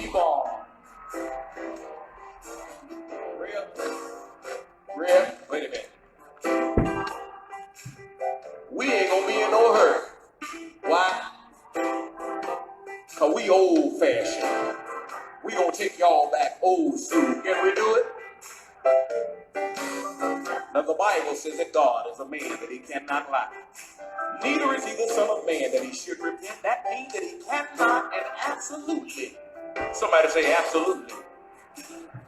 keep on. Rip, wait a minute. We ain't gonna be in no hurry. Why? Cause we old fashioned. We gonna take y'all back old school. Can we do it? Now the Bible says that God is a man that he cannot lie. Neither is he the son of man that he should repent. That means that he cannot and absolutely, somebody say absolutely,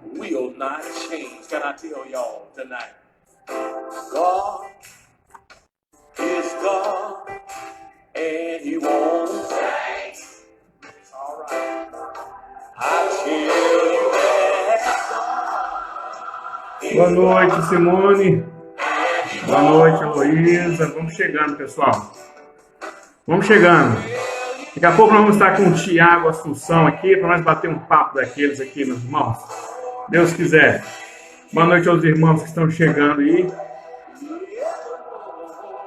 will not change. Can I tell y'all tonight? God is God and he won't change. It's all right. I tell you that. Boa noite, Simone. Boa noite, Heloísa. Vamos chegando, pessoal. Vamos chegando. Daqui a pouco nós vamos estar com o Tiago Assunção aqui, para nós bater um papo daqueles aqui, meus irmãos. Deus quiser. Boa noite aos irmãos que estão chegando aí.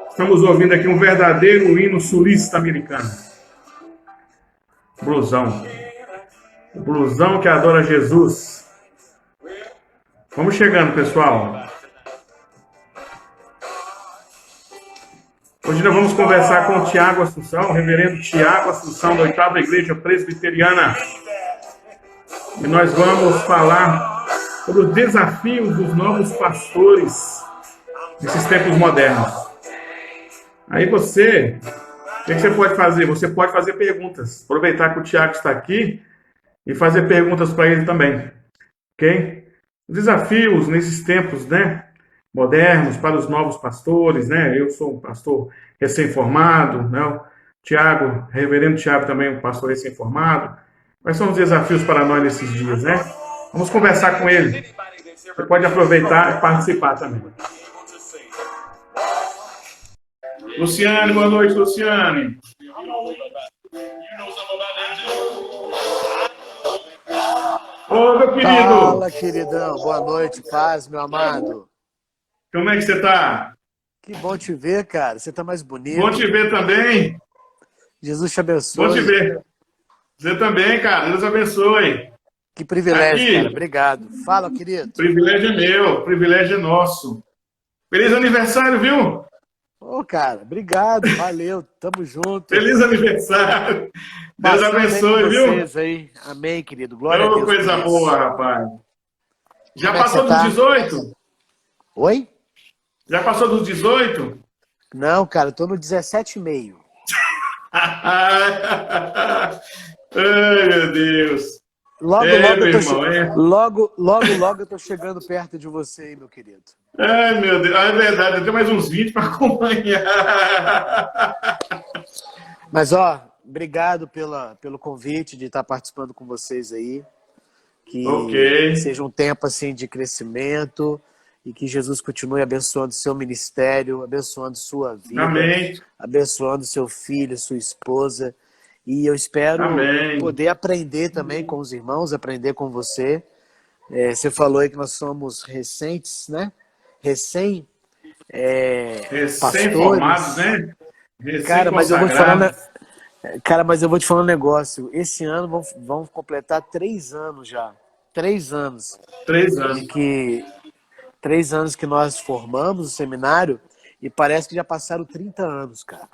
Estamos ouvindo aqui um verdadeiro hino sulista americano. Blusão. O blusão que adora Jesus. Vamos chegando, pessoal. Hoje nós vamos conversar com o Tiago Assunção, o reverendo Tiago Assunção, da 8ª Igreja Presbiteriana. E nós vamos falar sobre os desafios dos novos pastores nesses tempos modernos. Aí você, o que você pode fazer? Você pode fazer perguntas. Aproveitar que o Tiago está aqui e fazer perguntas para ele também. Ok? Os desafios nesses tempos, né? Modernos, para os novos pastores, né? Eu sou um pastor recém-formado, né? O Tiago, reverendo Tiago também um pastor recém-formado. Quais são os desafios para nós nesses dias, né? Vamos conversar com ele. Você pode aproveitar e participar também. Luciane, boa noite, Luciane. Ô, meu querido. Fala, queridão. Boa noite, paz, meu amado. Como é que você tá? Que bom te ver, cara. Você tá mais bonito. Bom te ver também. Jesus te abençoe. Bom te ver. Você também, cara. Deus abençoe. Que privilégio, Aqui. cara. Obrigado. Fala, querido. Privilégio é meu, privilégio é nosso. Feliz aniversário, viu? Ô, cara, obrigado. Valeu. Tamo junto. Feliz aniversário. Deus Passando abençoe, bem com viu? vocês aí. Amém, querido. Glória a Ô, Deus. coisa por isso. boa, rapaz. Já Como é que passou você dos tá? 18? Oi? Já passou dos 18? Não, cara, eu tô no 17,5. Ai, meu Deus. Logo, É, logo, meu eu tô irmão, é. logo eu tô chegando perto de você aí, meu querido. Ai, meu Deus. Ah, é verdade, eu tenho mais uns 20 para acompanhar. Mas, ó, obrigado pelo convite de estar participando com vocês aí. Que Ok. seja um tempo assim de crescimento e que Jesus continue abençoando seu ministério, abençoando sua vida, Amém. abençoando seu filho, sua esposa. E eu espero Amém. poder aprender também com os irmãos, aprender com você. Você falou aí que nós somos recentes, né? Recém-formados, né? Cara, mas eu vou te falar, Recém-consagrados. cara, mas eu vou te falar um negócio. Esse ano vão completar 3 anos já. 3 anos. 3 anos. De que 3 anos que nós formamos o seminário e parece que já passaram 30 anos, cara.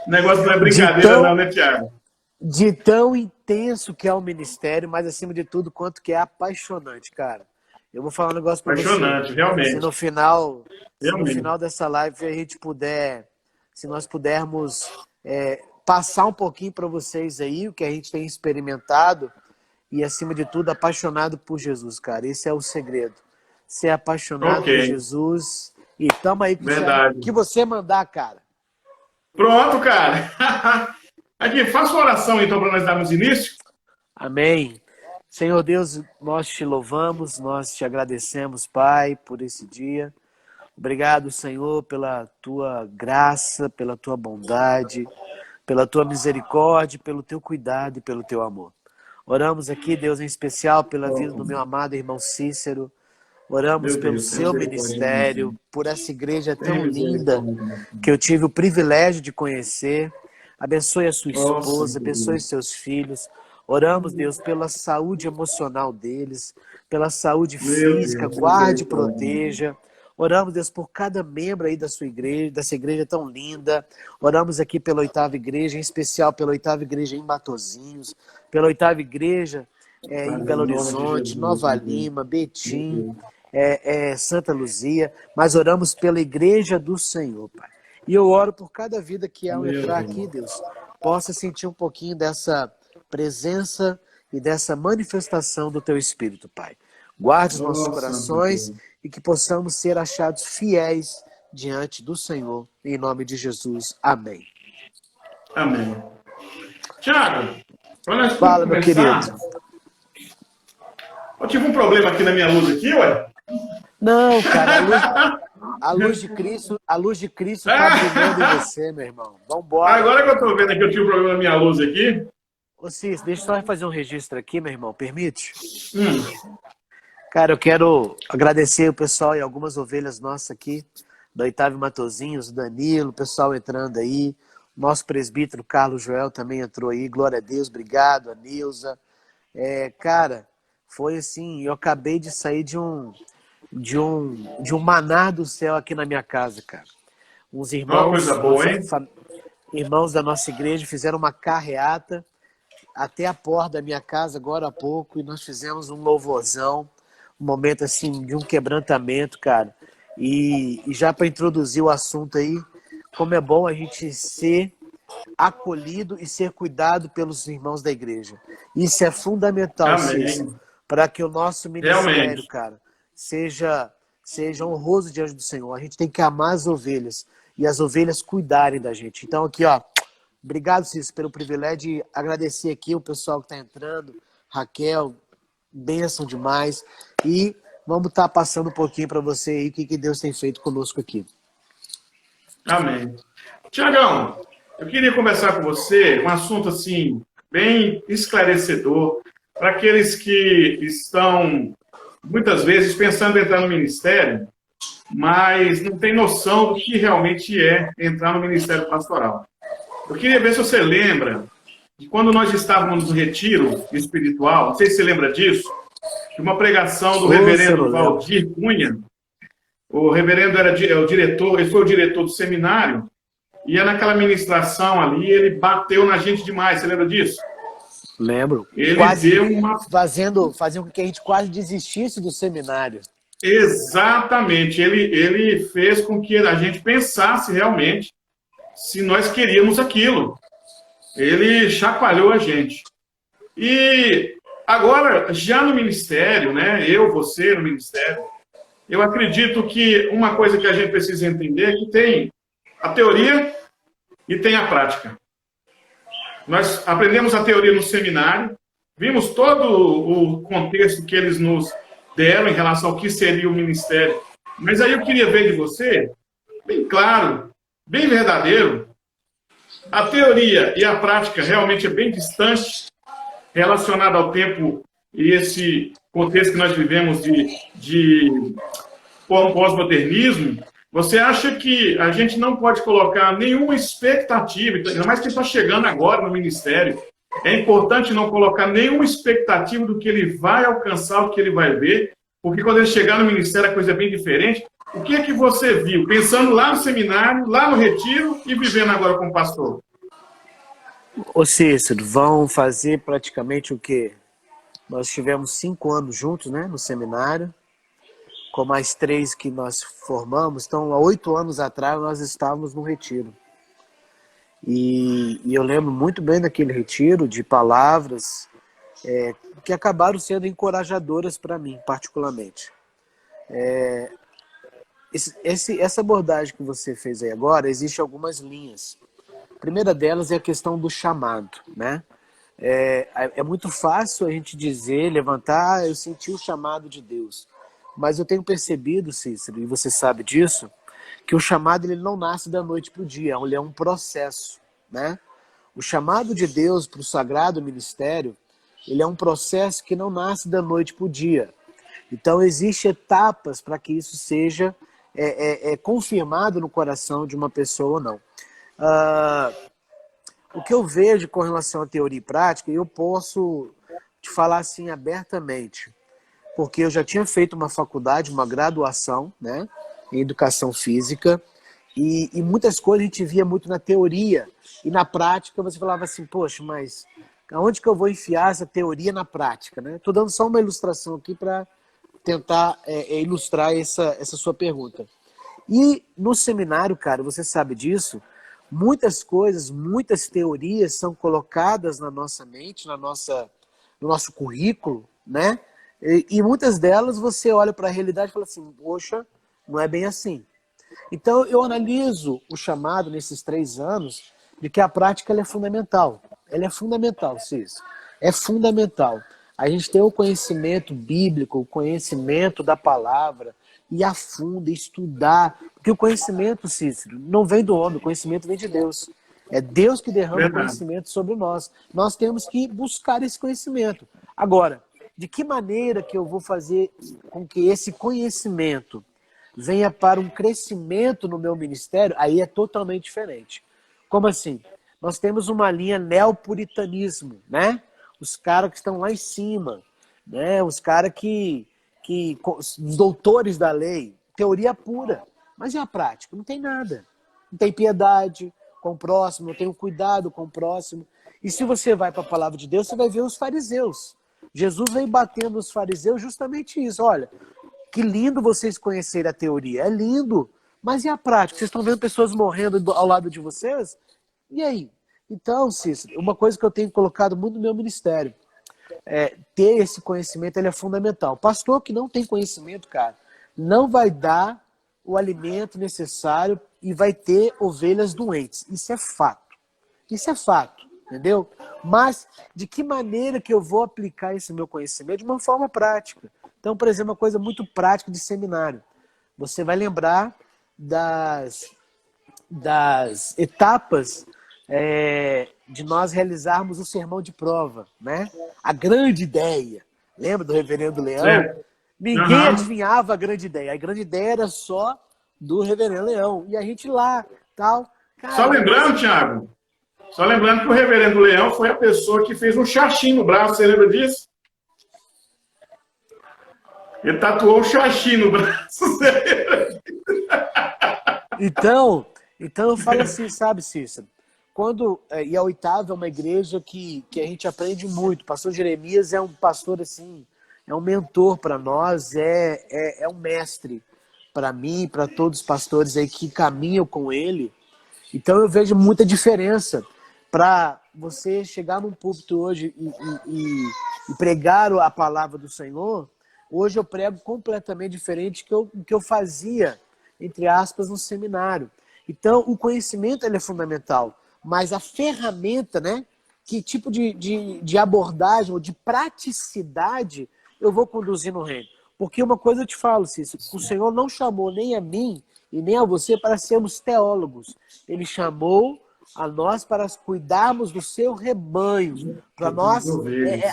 O negócio não é brincadeira, não, né, Tiago? De tão intenso que é o ministério, mas acima de tudo, quanto que é apaixonante, cara. Eu vou falar um negócio pra você. Apaixonante, realmente. Se no final Realmente. dessa live a gente puder, se nós pudermos passar um pouquinho para vocês aí o que a gente tem experimentado e, acima de tudo, apaixonado por Jesus, cara. Esse é o segredo. Ser apaixonado Ok. por Jesus e tamo aí com Verdade. o que você mandar, cara. Pronto, cara. Aqui, faça uma oração, então, para nós darmos início. Amém. Senhor Deus, nós te louvamos, nós te agradecemos, Pai, por esse dia. Obrigado, Senhor, pela tua graça, pela tua bondade, pela tua misericórdia, pelo teu cuidado e pelo teu amor. Oramos aqui, Deus, em especial pela vida do meu amado irmão Cícero. Oramos Meu pelo Deus, seu misericórdia, ministério, por essa igreja tão Tem linda misericórdia. que eu tive o privilégio de conhecer. Abençoe a sua Nossa, esposa, abençoe seus filhos. Oramos, Deus, pela saúde emocional deles, pela saúde meu física, Deus. guarde e proteja. Oramos, Deus, por cada membro aí da sua igreja, dessa igreja tão linda. Oramos aqui pela oitava igreja, em especial pela oitava igreja em Matozinhos, pela oitava igreja Pai, em em Belo nome de Horizonte, Jesus, Nova meu Deus. Lima, Meu Betim, Deus. Santa Luzia, mas oramos pela igreja do Senhor, Pai. E eu oro por cada vida que ao Meu entrar aqui, Deus. Deus, possa sentir um pouquinho dessa presença e dessa manifestação do Teu Espírito, Pai. Guarde os nossos Nossa, Santo corações Deus. e que possamos ser achados fiéis diante do Senhor. Em nome de Jesus. Amém. Amém. Tiago, para nós Fala, meu querido. começar, eu tive um problema aqui na minha luz aqui, ué. Não, cara, a luz de Cristo está brilhando em você, meu irmão. Vambora. Agora que eu tô vendo aqui, eu tive um problema na minha luz aqui. Ô, Cis, deixa eu só fazer um registro aqui, meu irmão. Permite? Hum. Cara, eu quero agradecer o pessoal e algumas ovelhas nossas aqui, da Oitava Matozinhos, o Danilo, o pessoal entrando aí. Nosso presbítero Carlos Joel também entrou aí. Glória a Deus, obrigado, a Nilza. Cara, foi assim, eu acabei de sair de um maná do céu aqui na minha casa, cara. Uns Uma coisa boa, hein? irmãos da nossa igreja fizeram uma carreata até a porta da minha casa agora há pouco e nós fizemos um louvorzão, um momento assim de um quebrantamento, cara. E já para introduzir o assunto aí, como é bom a gente ser acolhido e ser cuidado pelos irmãos da igreja. Isso é fundamental, Cícero, para que o nosso ministério, realmente, cara, seja honroso diante do Senhor. A gente tem que amar as ovelhas e as ovelhas cuidarem da gente. Então aqui, ó, obrigado, Cícero, pelo privilégio de agradecer aqui o pessoal que está entrando, Raquel, bênção demais. E vamos estar passando um pouquinho para você aí o que Deus tem feito conosco aqui. Amém. Tiagão, eu queria conversar com você um assunto assim, bem esclarecedor, para aqueles que estão, muitas vezes, pensando em entrar no ministério, mas não tem noção do que realmente é entrar no ministério pastoral. Eu queria ver se você lembra de quando nós estávamos no retiro espiritual, não sei se você lembra disso, de uma pregação do reverendo Valdir Cunha. O reverendo era o diretor, ele foi o diretor do seminário, e naquela ministração ali, ele bateu na gente demais, você lembra disso? Lembro. Ele quase deu uma... fazendo com que a gente quase desistisse do seminário. Exatamente. Ele fez com que a gente pensasse realmente se nós queríamos aquilo. Ele chacoalhou a gente. E agora, já no ministério, né? Você no ministério, eu acredito que uma coisa que a gente precisa entender é que tem a teoria e tem a prática. Nós aprendemos a teoria no seminário, vimos todo o contexto que eles nos deram em relação ao que seria o ministério. Mas aí eu queria ver de você, bem claro, bem verdadeiro, a teoria e a prática realmente é bem distante, relacionada ao tempo e esse contexto que nós vivemos de pós-modernismo. Você acha que a gente não pode colocar nenhuma expectativa, ainda mais que está chegando agora no ministério, é importante não colocar nenhuma expectativa do que ele vai alcançar, do que ele vai ver, porque quando ele chegar no ministério a coisa é bem diferente. O que é que você viu, pensando lá no seminário, lá no retiro e vivendo agora como pastor? Ô Cícero, vão fazer praticamente o quê? Nós tivemos 5 anos juntos, né, no seminário, com mais 3 que nós formamos. Então, há 8 anos atrás, nós estávamos no retiro. E eu lembro muito bem daquele retiro, de palavras que acabaram sendo encorajadoras para mim, particularmente. Essa abordagem que você fez aí agora, existe algumas linhas. A primeira delas é a questão do chamado, né? É muito fácil a gente dizer, levantar, eu senti o chamado de Deus. Mas eu tenho percebido, Cícero, e você sabe disso, que o chamado ele não nasce da noite para o dia, ele é um processo, né? O chamado de Deus para o sagrado ministério, ele é um processo que não nasce da noite para o dia. Então, existem etapas para que isso seja confirmado no coração de uma pessoa ou não. o que eu vejo com relação à teoria e prática, eu posso te falar assim abertamente, porque eu já tinha feito uma faculdade, uma graduação, né, em educação física, e muitas coisas a gente via muito na teoria, e na prática você falava assim, poxa, mas aonde que eu vou enfiar essa teoria na prática, né? Estou dando só uma ilustração aqui para tentar ilustrar essa sua pergunta. E no seminário, cara, você sabe disso, muitas coisas, muitas teorias são colocadas na nossa mente, no nosso currículo, né? E muitas delas você olha para a realidade e fala assim, poxa, não é bem assim. Então eu analiso o chamado nesses 3 anos de que a prática ela é fundamental. Ela é fundamental, Cícero. É fundamental. A gente tem o conhecimento bíblico, o conhecimento da palavra, e a fundo, estudar. Porque o conhecimento, Cícero, não vem do homem, o conhecimento vem de Deus. É Deus que derrama conhecimento sobre nós. Nós temos que buscar esse conhecimento. Agora, de que maneira que eu vou fazer com que esse conhecimento venha para um crescimento no meu ministério, aí é totalmente diferente. Como assim? Nós temos uma linha neopuritanismo, né? Os caras que estão lá em cima, né? Os caras os doutores da lei, teoria pura. Mas e a prática? Não tem nada. Não tem piedade com o próximo, não tem um cuidado com o próximo. E se você vai para a palavra de Deus, você vai ver os fariseus. Jesus veio batendo os fariseus justamente isso. Olha, que lindo vocês conhecerem a teoria. É lindo. Mas e a prática? Vocês estão vendo pessoas morrendo ao lado de vocês? E aí? Então, Cícero, uma coisa que eu tenho colocado muito no meu ministério, ter esse conhecimento ele é fundamental. Pastor que não tem conhecimento, cara, não vai dar o alimento necessário e vai ter ovelhas doentes. Isso é fato. Isso é fato, entendeu? Mas de que maneira que eu vou aplicar esse meu conhecimento? De uma forma prática. Então, por exemplo, uma coisa muito prática de seminário. Você vai lembrar das etapas de nós realizarmos o sermão de prova, né? A grande ideia. Lembra do reverendo Leão? Ninguém adivinhava a grande ideia. A grande ideia era só do reverendo Leão. E a gente lá, tal. Cara, só lembrando, Tiago, que o reverendo Leão foi a pessoa que fez um xaxim no braço. Você lembra disso? Ele tatuou um xaxim no braço. Então eu falo assim, sabe, Cícero? E a Oitava é uma igreja que a gente aprende muito. O pastor Jeremias é um pastor assim, é um mentor para nós, é um mestre para mim, para todos os pastores aí que caminham com ele. Então eu vejo muita diferença para você chegar num púlpito hoje e pregar a palavra do Senhor. Hoje eu prego completamente diferente do que eu fazia, entre aspas, no seminário. Então, o conhecimento ele é fundamental, mas a ferramenta, né? Que tipo de abordagem ou de praticidade eu vou conduzir no reino? Porque uma coisa eu te falo, Cícero, o Senhor não chamou nem a mim e nem a você para sermos teólogos. Ele chamou a nós para cuidarmos do seu rebanho, para nós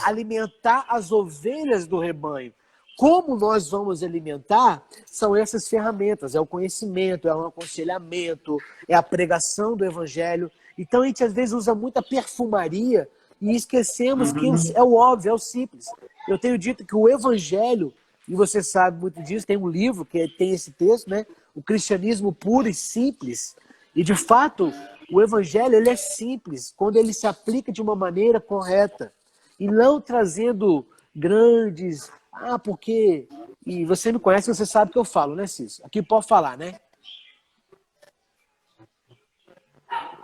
alimentar as ovelhas do rebanho. Como nós vamos alimentar são essas ferramentas, é o conhecimento, é o aconselhamento, é a pregação do evangelho. Então a gente às vezes usa muita perfumaria e esquecemos que é o óbvio, é o simples. Eu tenho dito que o evangelho, e você sabe muito disso, tem um livro que tem esse texto, né? O cristianismo puro e simples. E de fato, o evangelho ele é simples quando ele se aplica de uma maneira correta e não trazendo grandes... porque... E você me conhece, você sabe o que eu falo, né, Cícero? Aqui pode falar, né?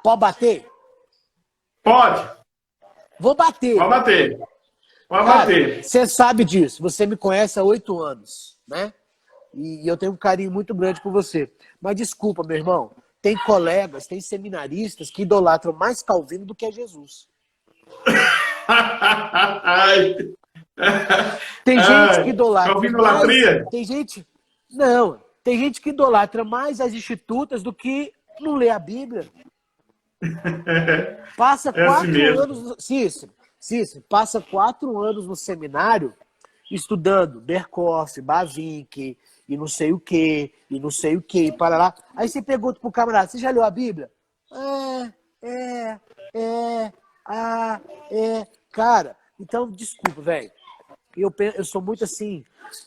Pode bater? Pode. Vou bater. Pode bater. Pode Cara, bater. você sabe disso. Você me conhece há 8 anos, né? E eu tenho um carinho muito grande por você. Mas desculpa, meu irmão. Tem colegas, tem seminaristas que idolatram mais Calvino do que a Jesus. Tem gente que idolatra mais... Tem gente... Não. Tem gente que idolatra mais as institutas do que não lê a Bíblia. Passa 4 anos... Cícero, passa 4 anos no seminário estudando Berkoff, Bavinck, e não sei o quê, e para lá. Aí você pergunta pro camarada, você já leu a Bíblia? é, cara, então, desculpa, velho. Eu sou muito assim,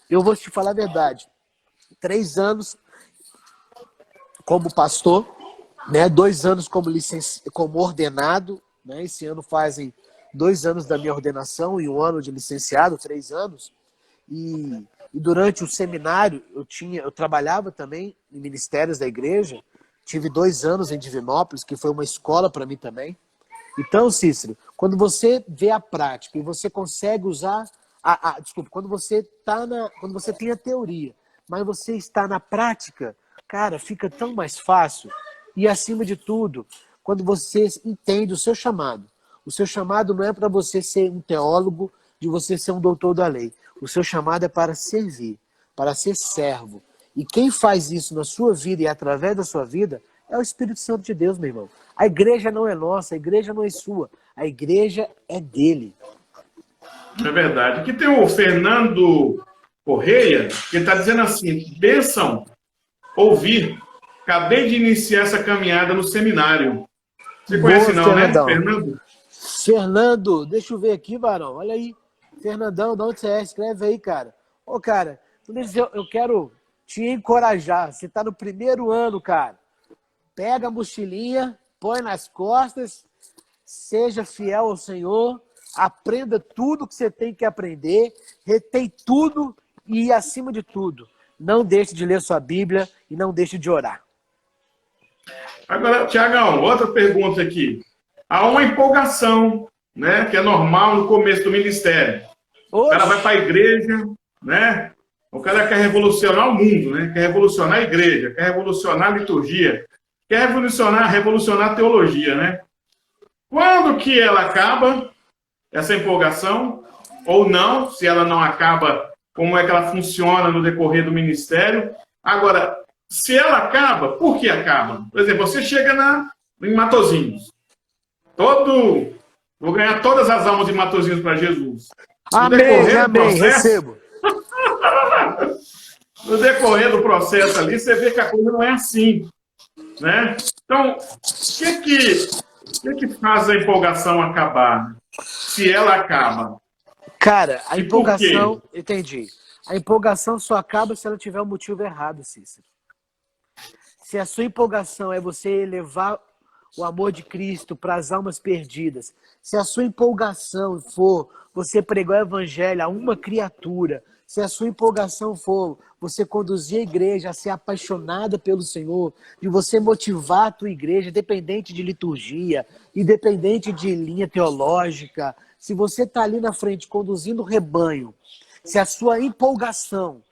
eu vou te falar a verdade. 3 anos como pastor, né? 2 anos como ordenado, né? Esse ano fazem 2 anos da minha ordenação e 1 ano de licenciado, 3 anos. E durante o seminário eu trabalhava também em ministérios da igreja. Tive 2 anos em Divinópolis, que foi uma escola para mim também. Então, Cícero, quando você vê a prática e você consegue usar desculpa, quando você tem a teoria, mas você está na prática, cara, fica tão mais fácil. E acima de tudo, quando você entende o seu chamado. O seu chamado não é para você ser um teólogo, de você ser um doutor da lei. O seu chamado é para servir, para ser servo. E quem faz isso na sua vida e através da sua vida é o Espírito Santo de Deus, meu irmão. A igreja não é nossa, a igreja não é sua. A igreja é dele. É verdade. Aqui tem o Fernando Correia, que está dizendo assim: bênção, ouvir. Acabei de iniciar essa caminhada no seminário. Você conhece não, Fernandão. né, Fernando? Fernando, deixa eu ver aqui, varão. Olha aí. Fernandão, de onde você é? Escreve aí, cara. Ô, cara, eu quero te encorajar. Você está no 1º ano, cara. Pega a mochilinha, põe nas costas, seja fiel ao Senhor, aprenda tudo que você tem que aprender, retém tudo e, acima de tudo, não deixe de ler sua Bíblia e não deixe de orar. Agora, Tiagão, outra pergunta aqui. Há uma empolgação, né, que é normal no começo do ministério. O cara vai para a igreja, né? O cara quer revolucionar o mundo, né? Quer revolucionar a igreja, quer revolucionar a liturgia, quer revolucionar a teologia, né? Quando que ela acaba, essa empolgação? Ou não, se ela não acaba, como é que ela funciona no decorrer do ministério? Agora, se ela acaba, por que acaba? Por exemplo, você chega em Matosinhos. Vou ganhar todas as almas de Matosinhos para Jesus. Amém, recebo. No decorrer do processo ali, você vê que a coisa não é assim, né? Então, o que faz a empolgação acabar? Se ela acaba. Cara, a empolgação, entendi. A empolgação só acaba se ela tiver um motivo errado, Cícero. Se a sua empolgação é você elevar o amor de Cristo para as almas perdidas, se a sua empolgação for você pregar o evangelho a uma criatura, se a sua empolgação for você conduzir a igreja a ser apaixonada pelo Senhor, de você motivar a tua igreja, independente de liturgia, independente de linha teológica, se você está ali na frente conduzindo o rebanho, se a sua empolgação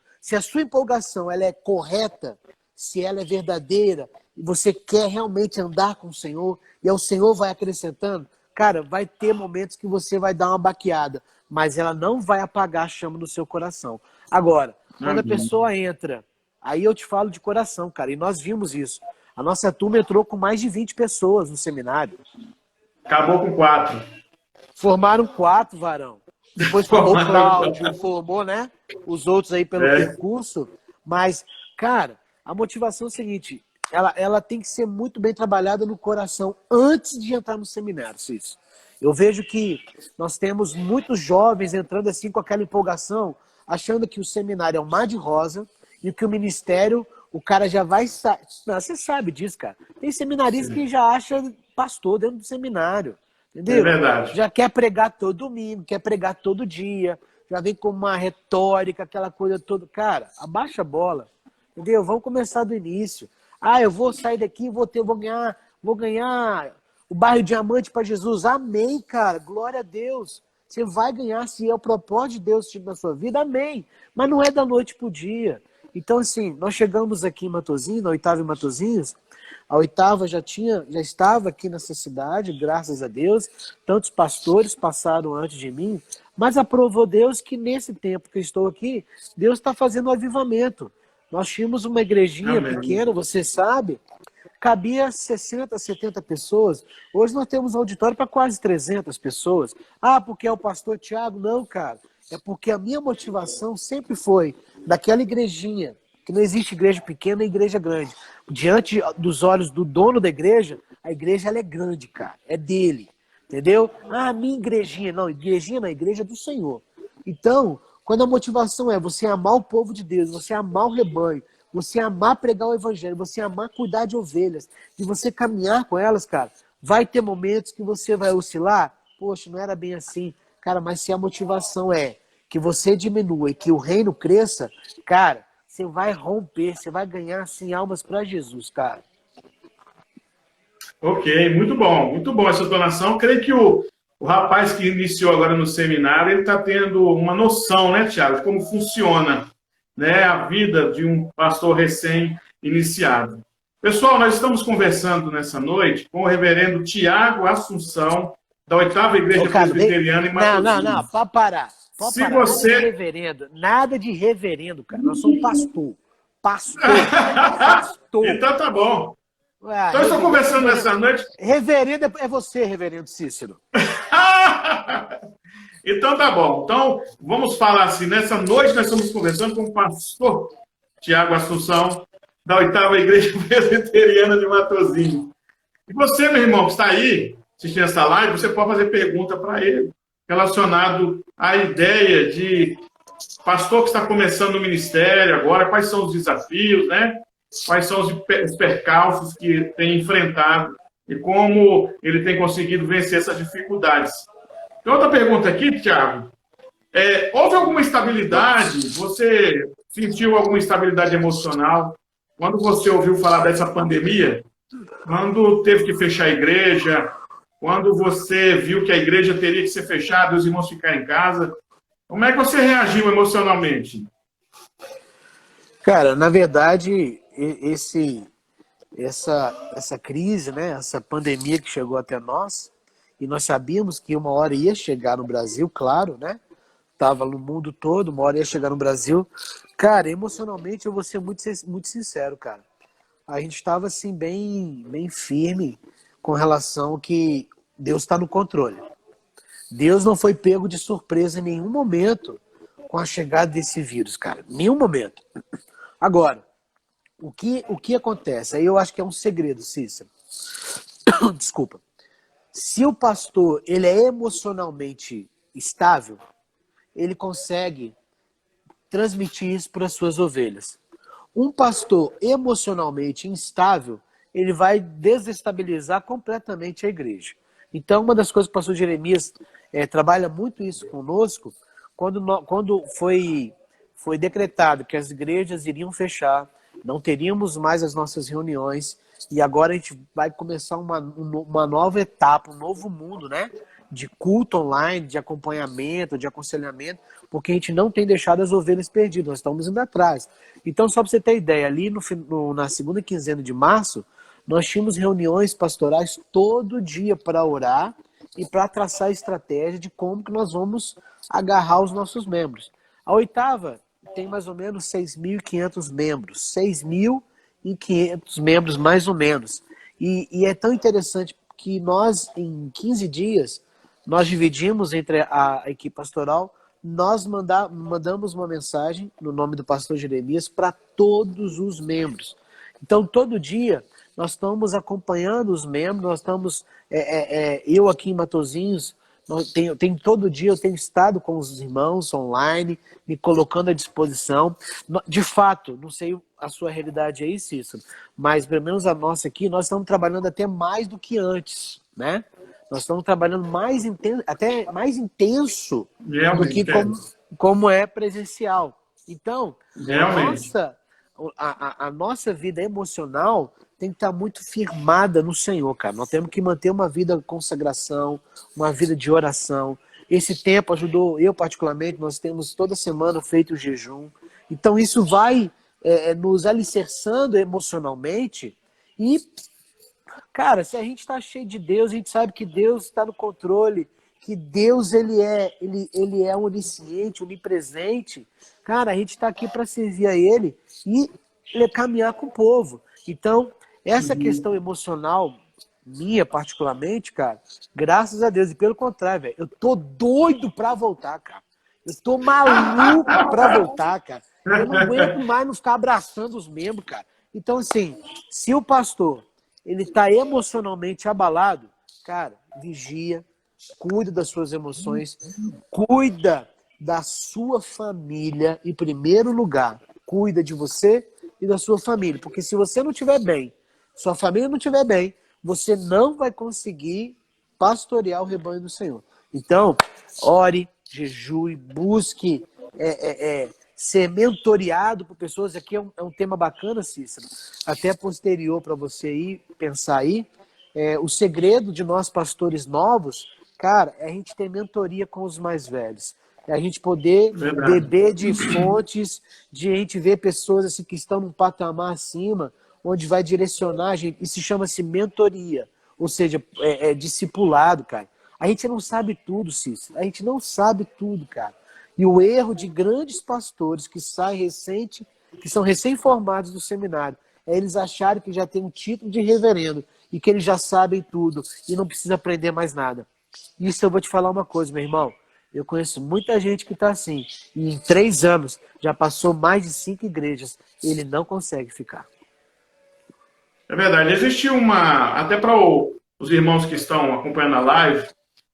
ela é correta, se ela é verdadeira, e você quer realmente andar com o Senhor, e o Senhor vai acrescentando, cara, vai ter momentos que você vai dar uma baqueada, mas ela não vai apagar a chama do seu coração. Agora, quando a pessoa entra, aí eu te falo de coração, cara, e nós vimos isso. A nossa turma entrou com mais de 20 pessoas no seminário. Acabou com 4. Formaram 4, varão. Depois formou o Cláudio, formou, né? Os outros aí pelo percurso. Mas, cara, a motivação é o seguinte, ela tem que ser muito bem trabalhada no coração antes de entrar no seminário, Cícero. Eu vejo que nós temos muitos jovens entrando assim com aquela empolgação, achando que o seminário é um mar de rosa e que o ministério, o cara já vai... Não, você sabe disso, cara. Tem seminarista que já acha pastor dentro do seminário, entendeu? É verdade. Já quer pregar todo domingo, quer pregar todo dia, já vem com uma retórica, aquela coisa toda. Cara, abaixa a bola, entendeu? Vamos começar do início. Ah, eu vou sair daqui e vou ganhar o bairro Diamante para Jesus. Amém, cara. Glória a Deus. Você vai ganhar se é o propósito de Deus na sua vida. Amém. Mas não é da noite pro dia. Então, assim, nós chegamos aqui em Matosinhos, na 8ª em Matosinhos. A 8ª já estava aqui nessa cidade, graças a Deus. Tantos pastores passaram antes de mim. Mas aprovou Deus que nesse tempo que eu estou aqui, Deus está fazendo um avivamento. Nós tínhamos uma igrejinha pequena, você sabe, cabia 60, 70 pessoas. Hoje nós temos um auditório para quase 300 pessoas. Ah, porque é o pastor Tiago? Não, cara. É porque a minha motivação sempre foi, daquela igrejinha que não existe igreja pequena e igreja grande. Diante dos olhos do dono da igreja, a igreja ela é grande, cara. É dele. Entendeu? Ah, minha igrejinha. Não, igrejinha não, igreja é do Senhor. Então, quando a motivação é você amar o povo de Deus, você amar o rebanho, você amar pregar o evangelho, você amar cuidar de ovelhas, e você caminhar com elas, cara, vai ter momentos que você vai oscilar. Poxa, não era bem assim. Cara, mas se a motivação é que você diminua e que o reino cresça, cara, você vai romper, você vai ganhar, assim, almas para Jesus, cara. Ok, muito bom essa explanação. Creio que o rapaz que iniciou agora no seminário, ele está tendo uma noção, né, Tiago, de como funciona, né, a vida de um pastor recém-iniciado. Pessoal, nós estamos conversando nessa noite com o reverendo Tiago Assunção, da 8ª Igreja Presbiteriana em Matosinhos. Não, pode parar. Se você... Nada de reverendo, cara. Nós somos pastor. Pastor. Então tá bom. Então, eu estou conversando nessa noite... Reverendo é você, reverendo Cícero. Então, tá bom. Então, vamos falar assim. Nessa noite, nós estamos conversando com o pastor Tiago Assunção, da 8ª Igreja Presbiteriana de Matosinhos. E você, meu irmão, que está aí assistindo essa live, você pode fazer pergunta para ele, relacionado à ideia de pastor que está começando no ministério agora, quais são os desafios, né? Quais são os percalços que tem enfrentado e como ele tem conseguido vencer essas dificuldades. Tem outra pergunta aqui, Tiago. Houve alguma estabilidade? Você sentiu alguma estabilidade emocional quando você ouviu falar dessa pandemia? Quando teve que fechar a igreja? Quando você viu que a igreja teria que ser fechada e os irmãos ficarem em casa? Como é que você reagiu emocionalmente? Cara, na verdade, essa crise, né, essa pandemia que chegou até nós, e nós sabíamos que uma hora ia chegar no Brasil, claro, né? Estava no mundo todo, uma hora ia chegar no Brasil. Cara, emocionalmente, eu vou ser muito sincero, cara. A gente estava assim, bem firme com relação que Deus está no controle. Deus não foi pego de surpresa em nenhum momento com a chegada desse vírus, cara. Nenhum momento. Agora, o que acontece? Aí eu acho que é um segredo, Cícero. Desculpa. Se o pastor ele é emocionalmente estável, ele consegue transmitir isso para as suas ovelhas. Um pastor emocionalmente instável, ele vai desestabilizar completamente a igreja. Então, uma das coisas que o pastor Jeremias trabalha muito isso conosco, quando foi decretado que as igrejas iriam fechar, não teríamos mais as nossas reuniões, e agora a gente vai começar uma nova etapa, um novo mundo, né? De culto online, de acompanhamento, de aconselhamento, porque a gente não tem deixado as ovelhas perdidas, nós estamos indo atrás. Então, só para você ter ideia, ali na segunda quinzena de março, nós tínhamos reuniões pastorais todo dia para orar e para traçar a estratégia de como que nós vamos agarrar os nossos membros. A 8ª tem mais ou menos 6.500 membros, 6.500 membros mais ou menos. E é tão interessante que nós, em 15 dias, nós dividimos entre a equipe pastoral, nós mandamos uma mensagem no nome do pastor Jeremias para todos os membros. Então, todo dia, nós estamos acompanhando os membros, nós estamos, eu aqui em Matosinhos, todo dia eu tenho estado com os irmãos online, me colocando à disposição. De fato, não sei a sua realidade aí, Cícero, mas pelo menos a nossa aqui, nós estamos trabalhando até mais do que antes, né? Nós estamos trabalhando até mais intenso do que como é presencial. Então, a nossa vida emocional tem que estar muito firmada no Senhor, cara. Nós temos que manter uma vida de consagração, uma vida de oração. Esse tempo ajudou, eu particularmente, nós temos toda semana feito jejum. Então isso vai nos alicerçando emocionalmente e, cara, se a gente está cheio de Deus, a gente sabe que Deus está no controle, que Deus ele é onisciente, onipresente. Cara, a gente está aqui para servir a Ele e caminhar com o povo. Então, essa questão emocional minha, particularmente, cara, graças a Deus, e pelo contrário, velho, eu tô doido pra voltar, cara. Eu tô maluco pra voltar, cara. Eu não aguento mais não ficar abraçando os membros, cara. Então, assim, se o pastor ele está emocionalmente abalado, cara, vigia, cuida das suas emoções, cuida da sua família em primeiro lugar. Cuida de você e da sua família. Porque se você não estiver bem, sua família não estiver bem, você não vai conseguir pastorear o rebanho do Senhor. Então, ore, jejue, busque ser mentoreado por pessoas. Aqui é um tema bacana, Cícero, até posterior para você ir pensar aí. O segredo de nós pastores novos, cara, é a gente ter mentoria com os mais velhos. É a gente poder beber de fontes, de a gente ver pessoas assim, que estão num patamar acima, onde vai direcionar a gente. Isso chama-se mentoria, ou seja, discipulado, cara. A gente não sabe tudo, Cícero. A gente não sabe tudo, cara. E o erro de grandes pastores que são recém-formados do seminário, é eles acharem que já tem um título de reverendo e que eles já sabem tudo e não precisa aprender mais nada. Isso eu vou te falar uma coisa, meu irmão. Eu conheço muita gente que está assim. E em 3 anos já passou mais de 5 igrejas. Ele não consegue ficar. É verdade. Existe até para os irmãos que estão acompanhando a live,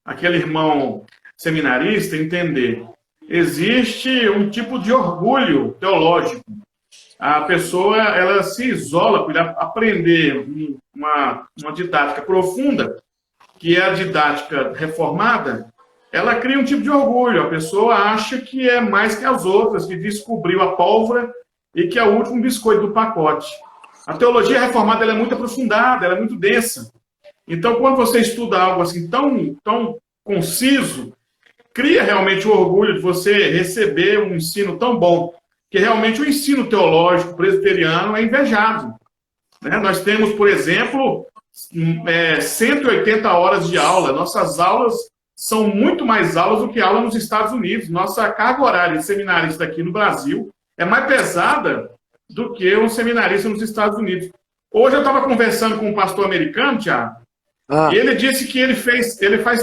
aquele irmão seminarista entender. Existe um tipo de orgulho teológico. A pessoa ela se isola por aprender uma didática profunda, que é a didática reformada. Ela cria um tipo de orgulho. A pessoa acha que é mais que as outras, que descobriu a pólvora e que é o último biscoito do pacote. A teologia reformada ela é muito aprofundada, ela é muito densa. Então, quando você estuda algo assim tão conciso, cria realmente o orgulho de você receber um ensino tão bom, que realmente o ensino teológico presbiteriano é invejado. Né? Nós temos, por exemplo, 180 horas de aula. Nossas aulas são muito mais aulas do que aula nos Estados Unidos. Nossa carga horária de seminarista aqui no Brasil é mais pesada do que um seminarista nos Estados Unidos. Hoje eu estava conversando com um pastor americano, Thiago, e ele disse que ele faz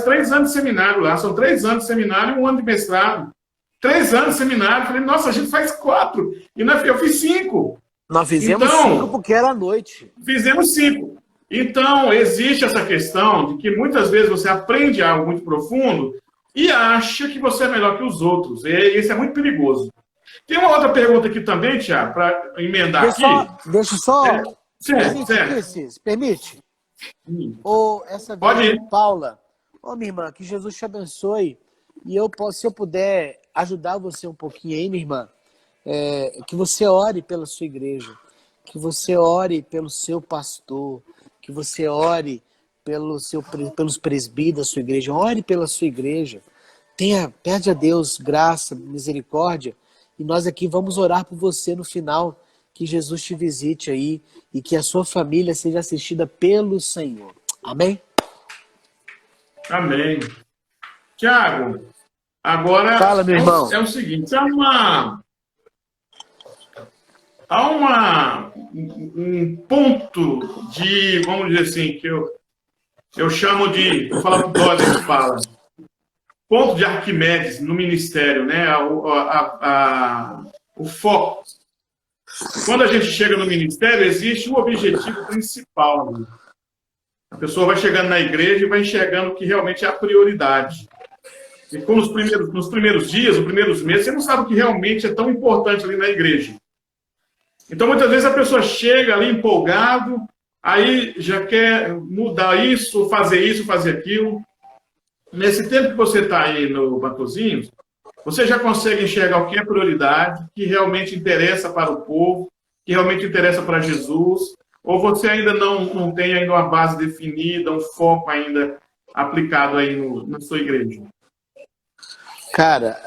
3 anos de seminário lá. São 3 anos de seminário e 1 ano de mestrado. 3 anos de seminário. Eu falei, nossa, a gente faz 4. E eu fiz 5. Nós fizemos 5 porque era à noite. Fizemos 5. Então, existe essa questão de que muitas vezes você aprende algo muito profundo e acha que você é melhor que os outros. E isso é muito perigoso. Tem uma outra pergunta aqui também, Tiago, para emendar Deixa só. Certo. Permite? Essa Pode ir. Paula. Minha irmã, que Jesus te abençoe. E se eu puder ajudar você um pouquinho aí, minha irmã, que você ore pela sua igreja, que você ore pelo seu pastor, que você ore pelos presbíteros da sua igreja, ore pela sua igreja. Pede a Deus graça, misericórdia, e nós aqui vamos orar por você no final, que Jesus te visite aí e que a sua família seja assistida pelo Senhor. Amém? Amém. Tiago, agora fala, meu irmão. É o seguinte, um ponto de, vamos dizer assim, que eu chamo de, vou falar com o Dória que fala, ponto de Arquimedes no ministério, né? O foco. Quando a gente chega no ministério, existe um objetivo principal. Né? A pessoa vai chegando na igreja e vai enxergando que realmente é a prioridade. E como nos primeiros dias, nos primeiros meses, você não sabe o que realmente é tão importante ali na igreja. Então, muitas vezes a pessoa chega ali empolgado, aí já quer mudar isso, fazer aquilo. Nesse tempo que você está aí no Batozinhos, você já consegue enxergar o que é prioridade, o que realmente interessa para o povo, o que realmente interessa para Jesus, ou você ainda não tem ainda uma base definida, um foco ainda aplicado aí na sua igreja? Cara,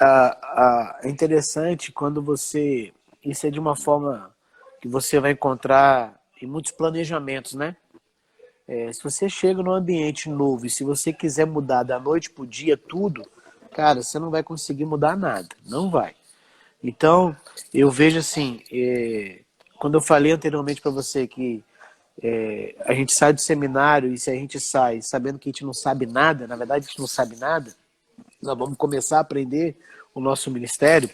é interessante quando você... Isso é de uma forma que você vai encontrar em muitos planejamentos, né? Se você chega num ambiente novo e se você quiser mudar da noite pro dia tudo, cara, você não vai conseguir mudar nada. Não vai. Então, eu vejo assim, quando eu falei anteriormente para você que a gente sai do seminário e se a gente sai sabendo que a gente não sabe nada, na verdade a gente não sabe nada, nós vamos começar a aprender o nosso ministério,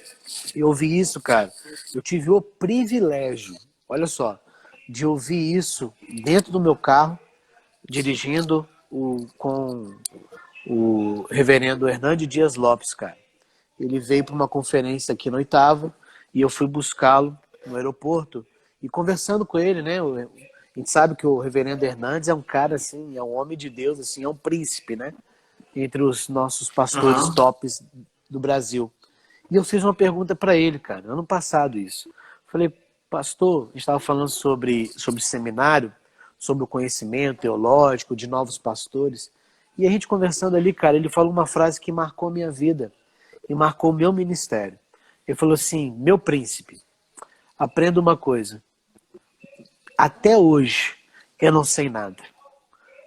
eu ouvi isso, cara. Eu tive o privilégio, olha só, de ouvir isso dentro do meu carro, dirigindo com o reverendo Hernande Dias Lopes, cara. Ele veio para uma conferência aqui no Oitava e eu fui buscá-lo no aeroporto e conversando com ele, né? A gente sabe que o reverendo Hernandes é um cara assim, é um homem de Deus, assim, é um príncipe, né? Entre os nossos pastores Aham. tops do Brasil. E eu fiz uma pergunta para ele, cara, ano passado isso. Falei, pastor, a gente estava falando sobre seminário, sobre o conhecimento teológico de novos pastores. E a gente conversando ali, cara, ele falou uma frase que marcou a minha vida e marcou o meu ministério. Ele falou assim, meu príncipe, aprenda uma coisa. Até hoje eu não sei nada.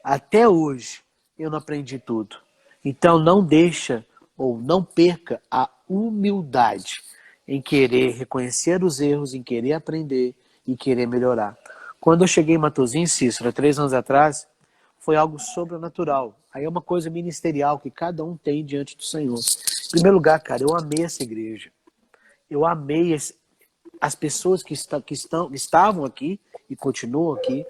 Até hoje eu não aprendi tudo. Então não deixa ou não perca a humildade em querer reconhecer os erros, em querer aprender e querer melhorar. Quando eu cheguei em Matosinhos, Cícero, há 3 anos atrás, foi algo sobrenatural. Aí é uma coisa ministerial que cada um tem diante do Senhor. Em primeiro lugar, cara, eu amei essa igreja. Eu amei as pessoas que estavam aqui e continuam aqui.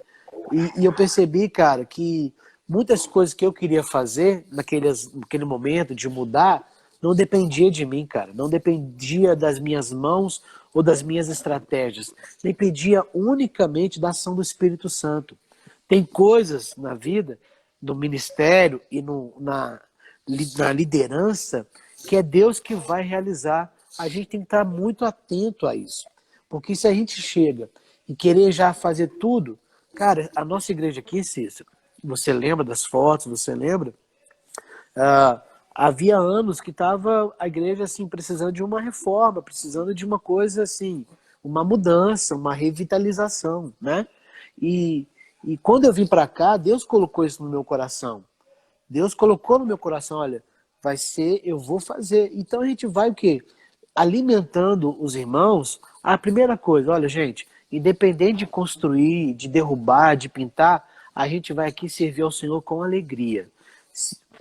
E eu percebi, cara, que muitas coisas que eu queria fazer naquele momento de mudar não dependia de mim, cara. Não dependia das minhas mãos ou das minhas estratégias. Dependia unicamente da ação do Espírito Santo. Tem coisas na vida, no ministério e na liderança, que é Deus que vai realizar. A gente tem que estar muito atento a isso. Porque se a gente chega e querer já fazer tudo, cara, a nossa igreja aqui, Cícero, você lembra das fotos, você lembra? Havia anos que estava a igreja assim, precisando de uma reforma, precisando de uma coisa assim, uma mudança, uma revitalização, né? E quando eu vim para cá, Deus colocou isso no meu coração. Deus colocou no meu coração, olha, vai ser, eu vou fazer. Então a gente vai o quê? Alimentando os irmãos. A primeira coisa, olha, gente, independente de construir, de derrubar, de pintar, a gente vai aqui servir ao Senhor com alegria.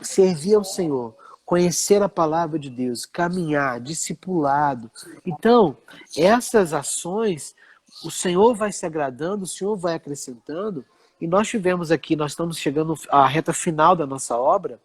Servir ao Senhor, conhecer a palavra de Deus, caminhar, discipulado. Então, essas ações, o Senhor vai se agradando, o Senhor vai acrescentando. E nós estamos chegando à reta final da nossa obra,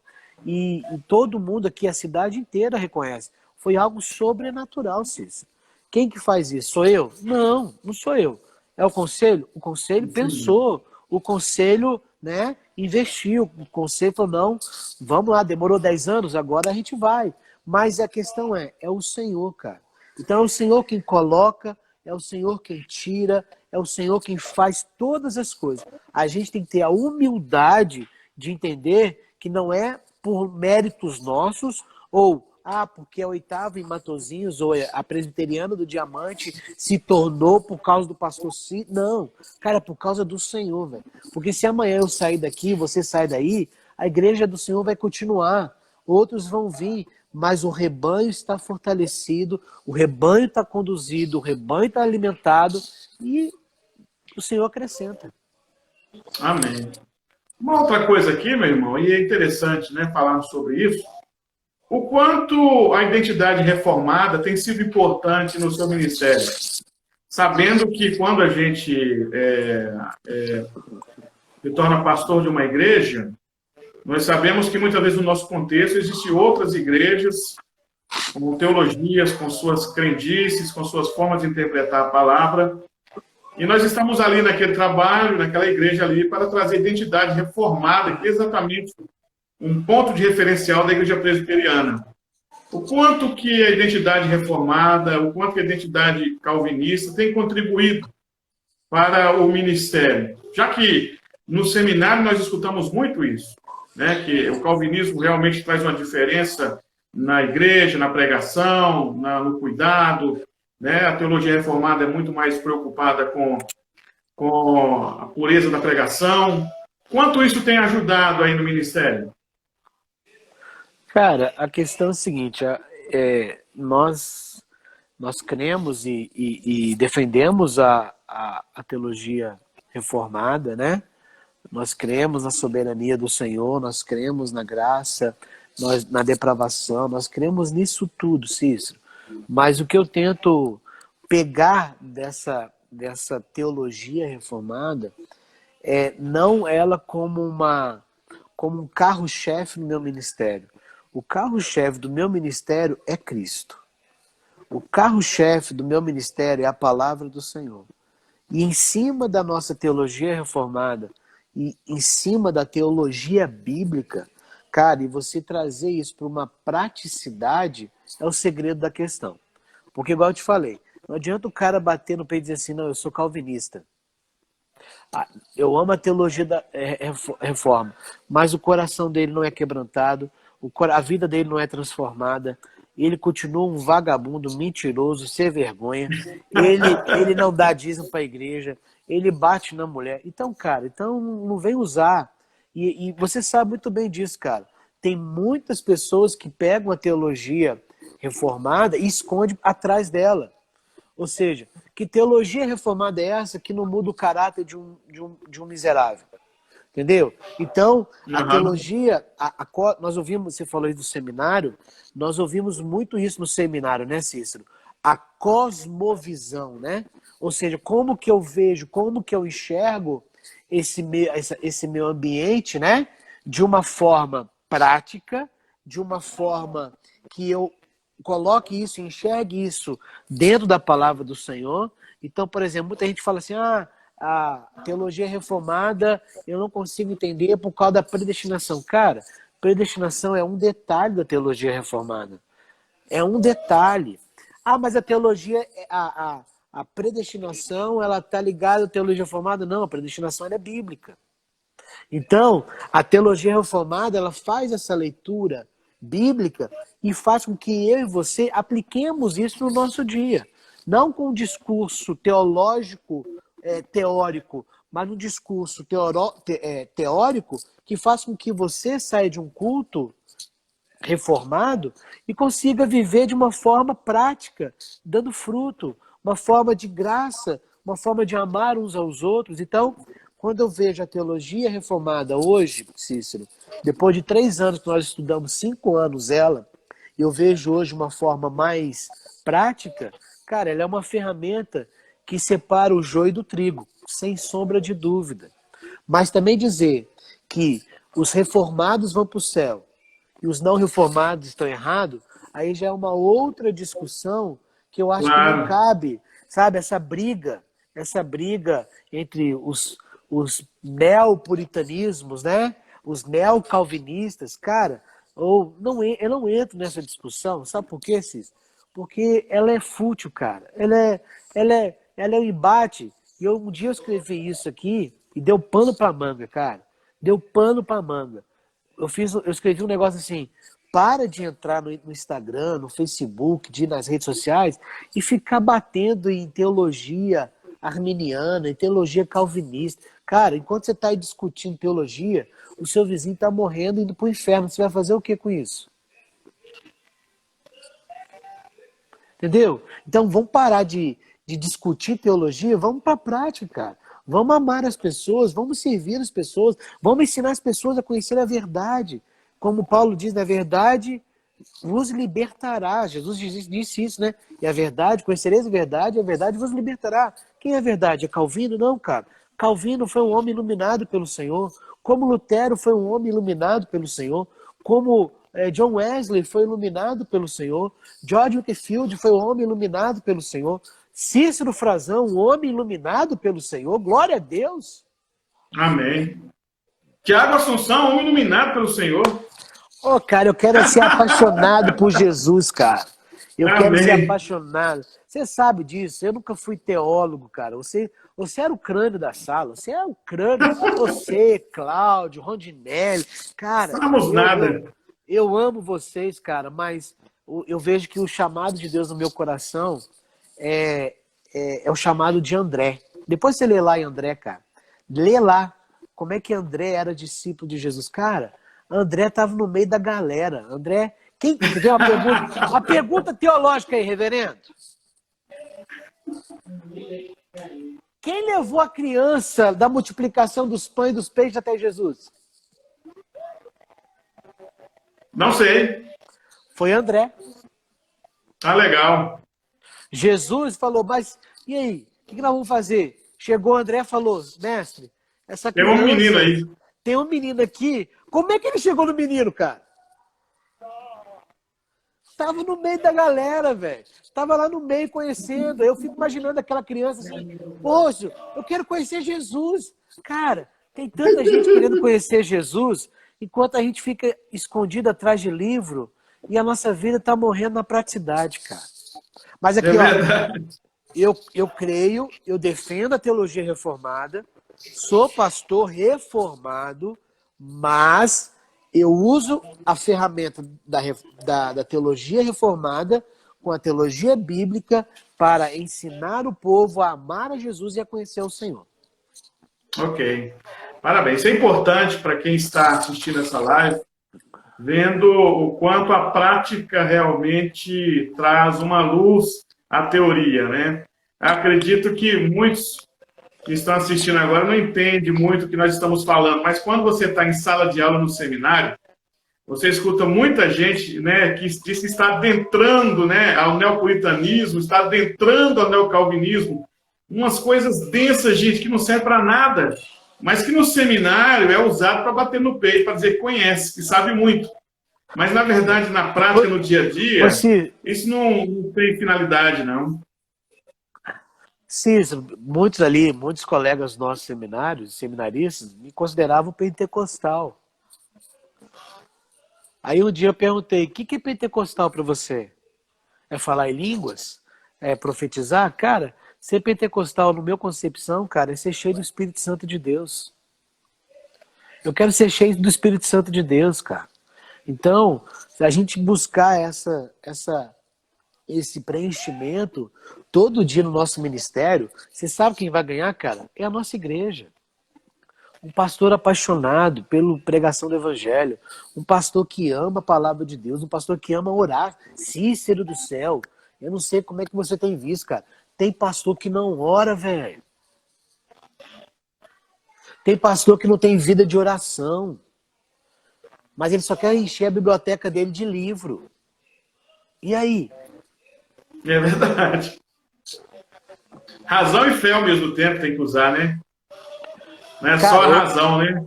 e todo mundo aqui, a cidade inteira reconhece. Foi algo sobrenatural, Cícero. Quem que faz isso? Sou eu? Não, não sou eu. É o conselho? O conselho pensou, o conselho, né, investiu, o conselho falou, não, vamos lá, demorou 10 anos, agora a gente vai. Mas a questão é o Senhor, cara. Então é o Senhor quem coloca, é o Senhor quem tira, é o Senhor quem faz todas as coisas. A gente tem que ter a humildade de entender que não é por méritos nossos, ou porque a Oitava em Matosinhos, ou a Presbiteriana do Diamante se tornou por causa do pastor Cid. Não, cara, é por causa do Senhor, velho. Porque se amanhã eu sair daqui, você sai daí, a igreja do Senhor vai continuar. Outros vão vir, mas o rebanho está fortalecido, o rebanho está conduzido, o rebanho está alimentado e o Senhor acrescenta. Amém. Uma outra coisa aqui, meu irmão, e é interessante, né, falar sobre isso, o quanto a identidade reformada tem sido importante no seu ministério. Sabendo que quando a gente se torna pastor de uma igreja, nós sabemos que muitas vezes no nosso contexto existem outras igrejas com teologias, com suas crendices, com suas formas de interpretar a palavra. E nós estamos ali naquele trabalho, naquela igreja ali, para trazer identidade reformada, que é exatamente um ponto de referencial da igreja presbiteriana. O quanto que a identidade reformada, o quanto que a identidade calvinista tem contribuído para o ministério. Já que no seminário nós escutamos muito isso, né, que o calvinismo realmente traz uma diferença na igreja, na pregação, no cuidado, né? A teologia reformada é muito mais preocupada com a pureza da pregação. Quanto isso tem ajudado aí no ministério? Cara, a questão é a seguinte, nós cremos e defendemos a teologia reformada, né? Nós cremos na soberania do Senhor, nós cremos na graça, nós, na depravação, nós cremos nisso tudo, Cícero. Mas o que eu tento pegar dessa teologia reformada é não ela como um carro-chefe no meu ministério. O carro-chefe do meu ministério é Cristo. O carro-chefe do meu ministério é a palavra do Senhor. E em cima da nossa teologia reformada, e em cima da teologia bíblica, cara, e você trazer isso para uma praticidade é o segredo da questão. Porque, igual eu te falei, não adianta o cara bater no peito e dizer assim, não, eu sou calvinista. Eu amo a teologia da reforma, mas o coração dele não é quebrantado, a vida dele não é transformada, ele continua um vagabundo, mentiroso, sem vergonha, ele não dá dízimo para a igreja, ele bate na mulher. Então, cara, então não vem usar. E você sabe muito bem disso, cara. Tem muitas pessoas que pegam a teologia reformada e escondem atrás dela. Ou seja, que teologia reformada é essa que não muda o caráter de um miserável? Entendeu? Então, a teologia, nós ouvimos, você falou aí do seminário, nós ouvimos muito isso no seminário, né, Cícero? A cosmovisão, né? Ou seja, como que eu vejo, como que eu enxergo esse meu ambiente, né? De uma forma prática, de uma forma que eu coloque isso, enxergue isso dentro da palavra do Senhor. Então, por exemplo, muita gente fala assim, a teologia reformada eu não consigo entender por causa da predestinação. Cara, predestinação é um detalhe da teologia reformada. É um detalhe. Mas a teologia, a predestinação, ela está ligada à teologia reformada? Não, a predestinação ela é bíblica. Então, a teologia reformada, ela faz essa leitura bíblica e faz com que eu e você apliquemos isso no nosso dia. Não com um discurso teológico, teórico, mas um discurso teórico que faz com que você saia de um culto reformado e consiga viver de uma forma prática, dando fruto, uma forma de graça, uma forma de amar uns aos outros. Então, quando eu vejo a teologia reformada hoje, Cícero, depois de 3 anos que nós estudamos, 5 anos ela, eu vejo hoje uma forma mais prática, cara, ela é uma ferramenta que separa o joio do trigo, sem sombra de dúvida. Mas também dizer que os reformados vão para o céu e os não reformados estão errados, aí já é uma outra discussão que eu acho que não cabe, sabe, essa briga entre os neopuritanismos, né? Os neocalvinistas, cara, eu não entro nessa discussão, sabe por quê, Cis? Porque ela é fútil, cara. Ela é um embate. E um dia eu escrevi isso aqui e deu pano pra manga, cara. Deu pano pra manga. Eu escrevi um negócio assim, para de entrar no Instagram, no Facebook, de ir nas redes sociais e ficar batendo em teologia arminiana, em teologia calvinista. Cara, enquanto você está aí discutindo teologia, o seu vizinho está morrendo e indo para o inferno. Você vai fazer o que com isso? Entendeu? Então vamos parar de discutir teologia, vamos para a prática, cara. Vamos amar as pessoas, vamos servir as pessoas, vamos ensinar as pessoas a conhecer a verdade. Como Paulo diz, na verdade vos libertará. Jesus disse isso, né? E a verdade, conhecereis a verdade vos libertará. Quem é a verdade? É Calvino? Não, cara. Calvino foi um homem iluminado pelo Senhor. Como Lutero foi um homem iluminado pelo Senhor. Como John Wesley foi iluminado pelo Senhor. George Whitefield foi um homem iluminado pelo Senhor. Cícero Frazão, um homem iluminado pelo Senhor. Glória a Deus. Amém. Tiago Assunção, homem iluminado pelo Senhor. Cara, eu quero ser apaixonado por Jesus, cara. Eu quero ser apaixonado. Você sabe disso, eu nunca fui teólogo, cara. Você era o crânio da sala, você é o crânio. Você, Cláudio, Rondinelli, cara. Somos nada. Eu amo vocês, cara, mas eu vejo que o chamado de Deus no meu coração é o chamado de André. Depois você lê lá em André, cara. Lê lá como é que André era discípulo de Jesus. Cara, André estava no meio da galera. André, quem tem uma pergunta? Uma pergunta teológica aí, reverendo. Quem levou a criança da multiplicação dos pães e dos peixes até Jesus? Não sei. Foi André. Ah, legal. Jesus falou, mas e aí? O que nós vamos fazer? Chegou André e falou, mestre, essa Tem um menino criança aí. tem um menino aqui. Como é que ele chegou no menino, cara? Tava no meio da galera, velho. Tava lá no meio conhecendo. Eu fico imaginando aquela criança assim, poxa, eu quero conhecer Jesus. Cara, tem tanta gente querendo conhecer Jesus, enquanto a gente fica escondido atrás de livro e a nossa vida tá morrendo na praticidade, cara. Mas É aqui, ó, verdade. eu creio, eu defendo a teologia reformada, sou pastor reformado, mas eu uso a ferramenta da teologia reformada com a teologia bíblica para ensinar o povo a amar a Jesus e a conhecer o Senhor. Ok. Parabéns. Isso é importante para quem está assistindo essa live, vendo o quanto a prática realmente traz uma luz à teoria, né? Acredito que muitos que estão assistindo agora não entendem muito o que nós estamos falando, mas quando você está em sala de aula no seminário, você escuta muita gente, né, que diz que está adentrando, né, ao neopuritanismo, está adentrando ao neocalvinismo, umas coisas densas, gente, que não servem para nada, mas que no seminário é usado para bater no peito, para dizer que conhece, que sabe muito. Mas, na verdade, na prática, no dia a dia, isso não tem finalidade, não. Cícero, muitos colegas nossos seminaristas, me consideravam pentecostal. Aí um dia eu perguntei, o que é pentecostal para você? É falar em línguas? É profetizar? Cara, ser pentecostal, no meu concepção, cara, é ser cheio do Espírito Santo de Deus. Eu quero ser cheio do Espírito Santo de Deus, cara. Então, se a gente buscar esse preenchimento todo dia no nosso ministério, você sabe quem vai ganhar, cara? É a nossa igreja. Um pastor apaixonado pela pregação do evangelho, um pastor que ama a palavra de Deus, um pastor que ama orar. Cícero do céu, eu não sei como é que você tem visto, cara. Tem pastor que não ora, velho. Tem pastor que não tem vida de oração. Mas ele só quer encher a biblioteca dele de livro. E aí? É verdade. Razão e fé ao mesmo tempo tem que usar, né? Não é Cara, só a razão, né?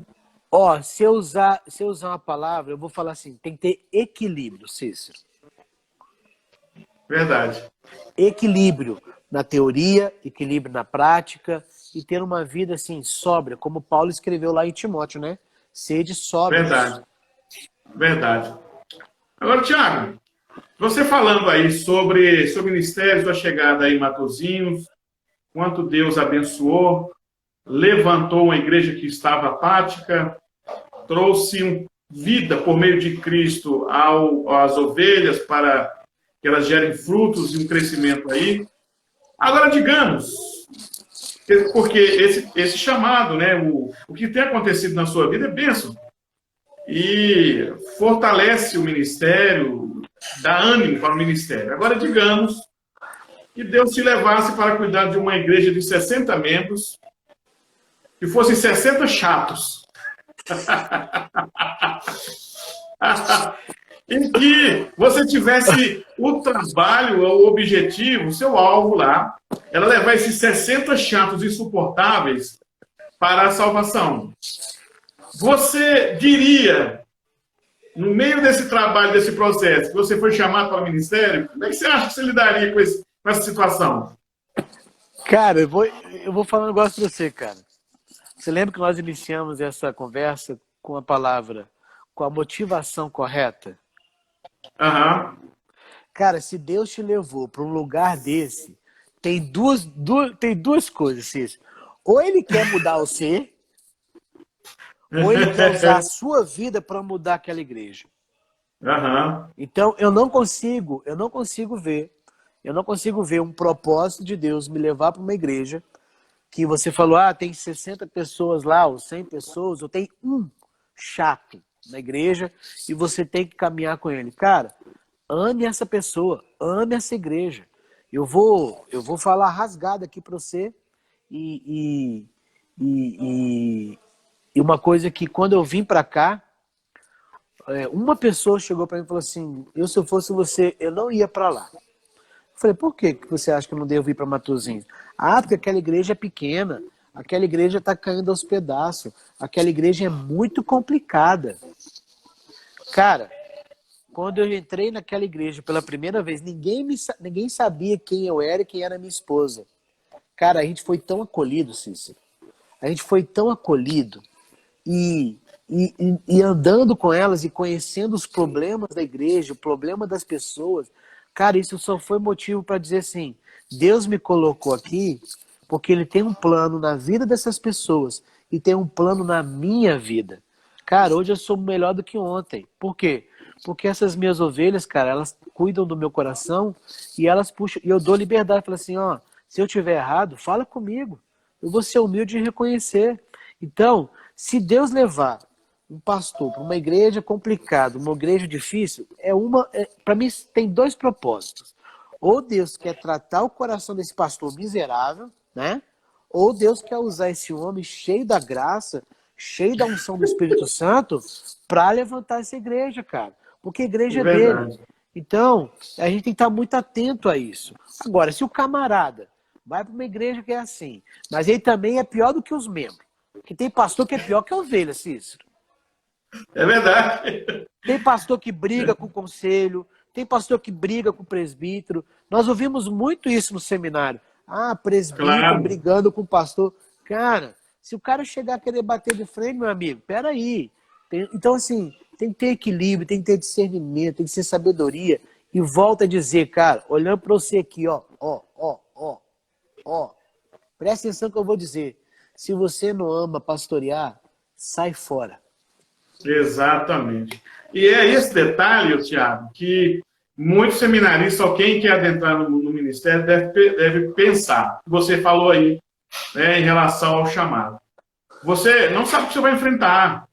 Ó, se eu usar uma palavra, eu vou falar assim, tem que ter equilíbrio, Cícero. Verdade. Equilíbrio na teoria, equilíbrio na prática e ter uma vida assim, sóbria, como Paulo escreveu lá em Timóteo, né? Sede sóbrios. Verdade. Verdade. Agora, Tiago, você falando aí sobre o ministério da chegada aí em Matosinhos, quanto Deus abençoou, levantou uma igreja que estava apática, trouxe vida por meio de Cristo às ovelhas para que elas gerem frutos e um crescimento aí. Agora, digamos, porque esse chamado, né, o que tem acontecido na sua vida é bênção. E fortalece o ministério, dá ânimo para o ministério. Agora, digamos que Deus te levasse para cuidar de uma igreja de 60 membros, que fossem 60 chatos. Em que você tivesse o trabalho, o objetivo, o seu alvo lá, era levar esses 60 chatos insuportáveis para a salvação. Você diria, no meio desse trabalho, desse processo, que você foi chamado para o ministério, como é que você acha que você lidaria com essa situação? Cara, eu vou falar um negócio pra você, cara. Você lembra que nós iniciamos essa conversa com a palavra, com a motivação correta? Aham. Cara, se Deus te levou para um lugar desse, tem duas coisas, Cícero. Ou ele quer mudar você, ou ele quer usar a sua vida para mudar aquela igreja. Aham. Então, eu não consigo ver um propósito de Deus me levar para uma igreja que você falou, tem 60 pessoas lá, ou 100 pessoas, ou tem um chato na igreja e você tem que caminhar com ele. Cara, ame essa pessoa, ame essa igreja. Eu vou falar rasgado aqui para você e uma coisa que quando eu vim para cá, uma pessoa chegou para mim e falou assim, se eu fosse você, eu não ia para lá. Eu falei, por que você acha que eu não devo ir para Matosinhos? Ah, porque aquela igreja é pequena, aquela igreja está caindo aos pedaços, aquela igreja é muito complicada. Cara, quando eu entrei naquela igreja pela primeira vez, ninguém sabia quem eu era e quem era minha esposa. Cara, a gente foi tão acolhido, Cícero. A gente foi tão acolhido. E andando com elas e conhecendo os problemas da igreja, o problema das pessoas, cara, isso só foi motivo para dizer assim, Deus me colocou aqui porque Ele tem um plano na vida dessas pessoas e tem um plano na minha vida. Cara, hoje eu sou melhor do que ontem. Por quê? Porque essas minhas ovelhas, cara, elas cuidam do meu coração e elas puxam, e eu dou liberdade, falo assim, ó, se eu tiver errado, fala comigo. Eu vou ser humilde e reconhecer. Então, se Deus levar um pastor para uma igreja complicada, uma igreja difícil, para mim tem dois propósitos. Ou Deus quer tratar o coração desse pastor miserável, né? Ou Deus quer usar esse homem cheio da graça, cheio da unção do Espírito Santo, para levantar essa igreja, cara. Porque a igreja é dele. Então, a gente tem que estar muito atento a isso. Agora, se o camarada vai para uma igreja que é assim, mas ele também é pior do que os membros. Porque tem pastor que é pior que a ovelha, Cícero. É verdade. Tem pastor que briga com o conselho, tem pastor que briga com o presbítero. Nós ouvimos muito isso no seminário. Ah, presbítero brigando com o pastor. Cara, se o cara chegar a querer bater de frente, meu amigo, peraí. Então, assim, tem que ter equilíbrio, tem que ter discernimento, tem que ter sabedoria. E volta a dizer, cara, olhando para você aqui, ó, presta atenção que eu vou dizer. Se você não ama pastorear, sai fora. Exatamente. E é esse detalhe, Tiago, que muitos seminaristas, ou quem quer adentrar no ministério, deve pensar. Você falou aí, né, em relação ao chamado. Você não sabe o que você vai enfrentar.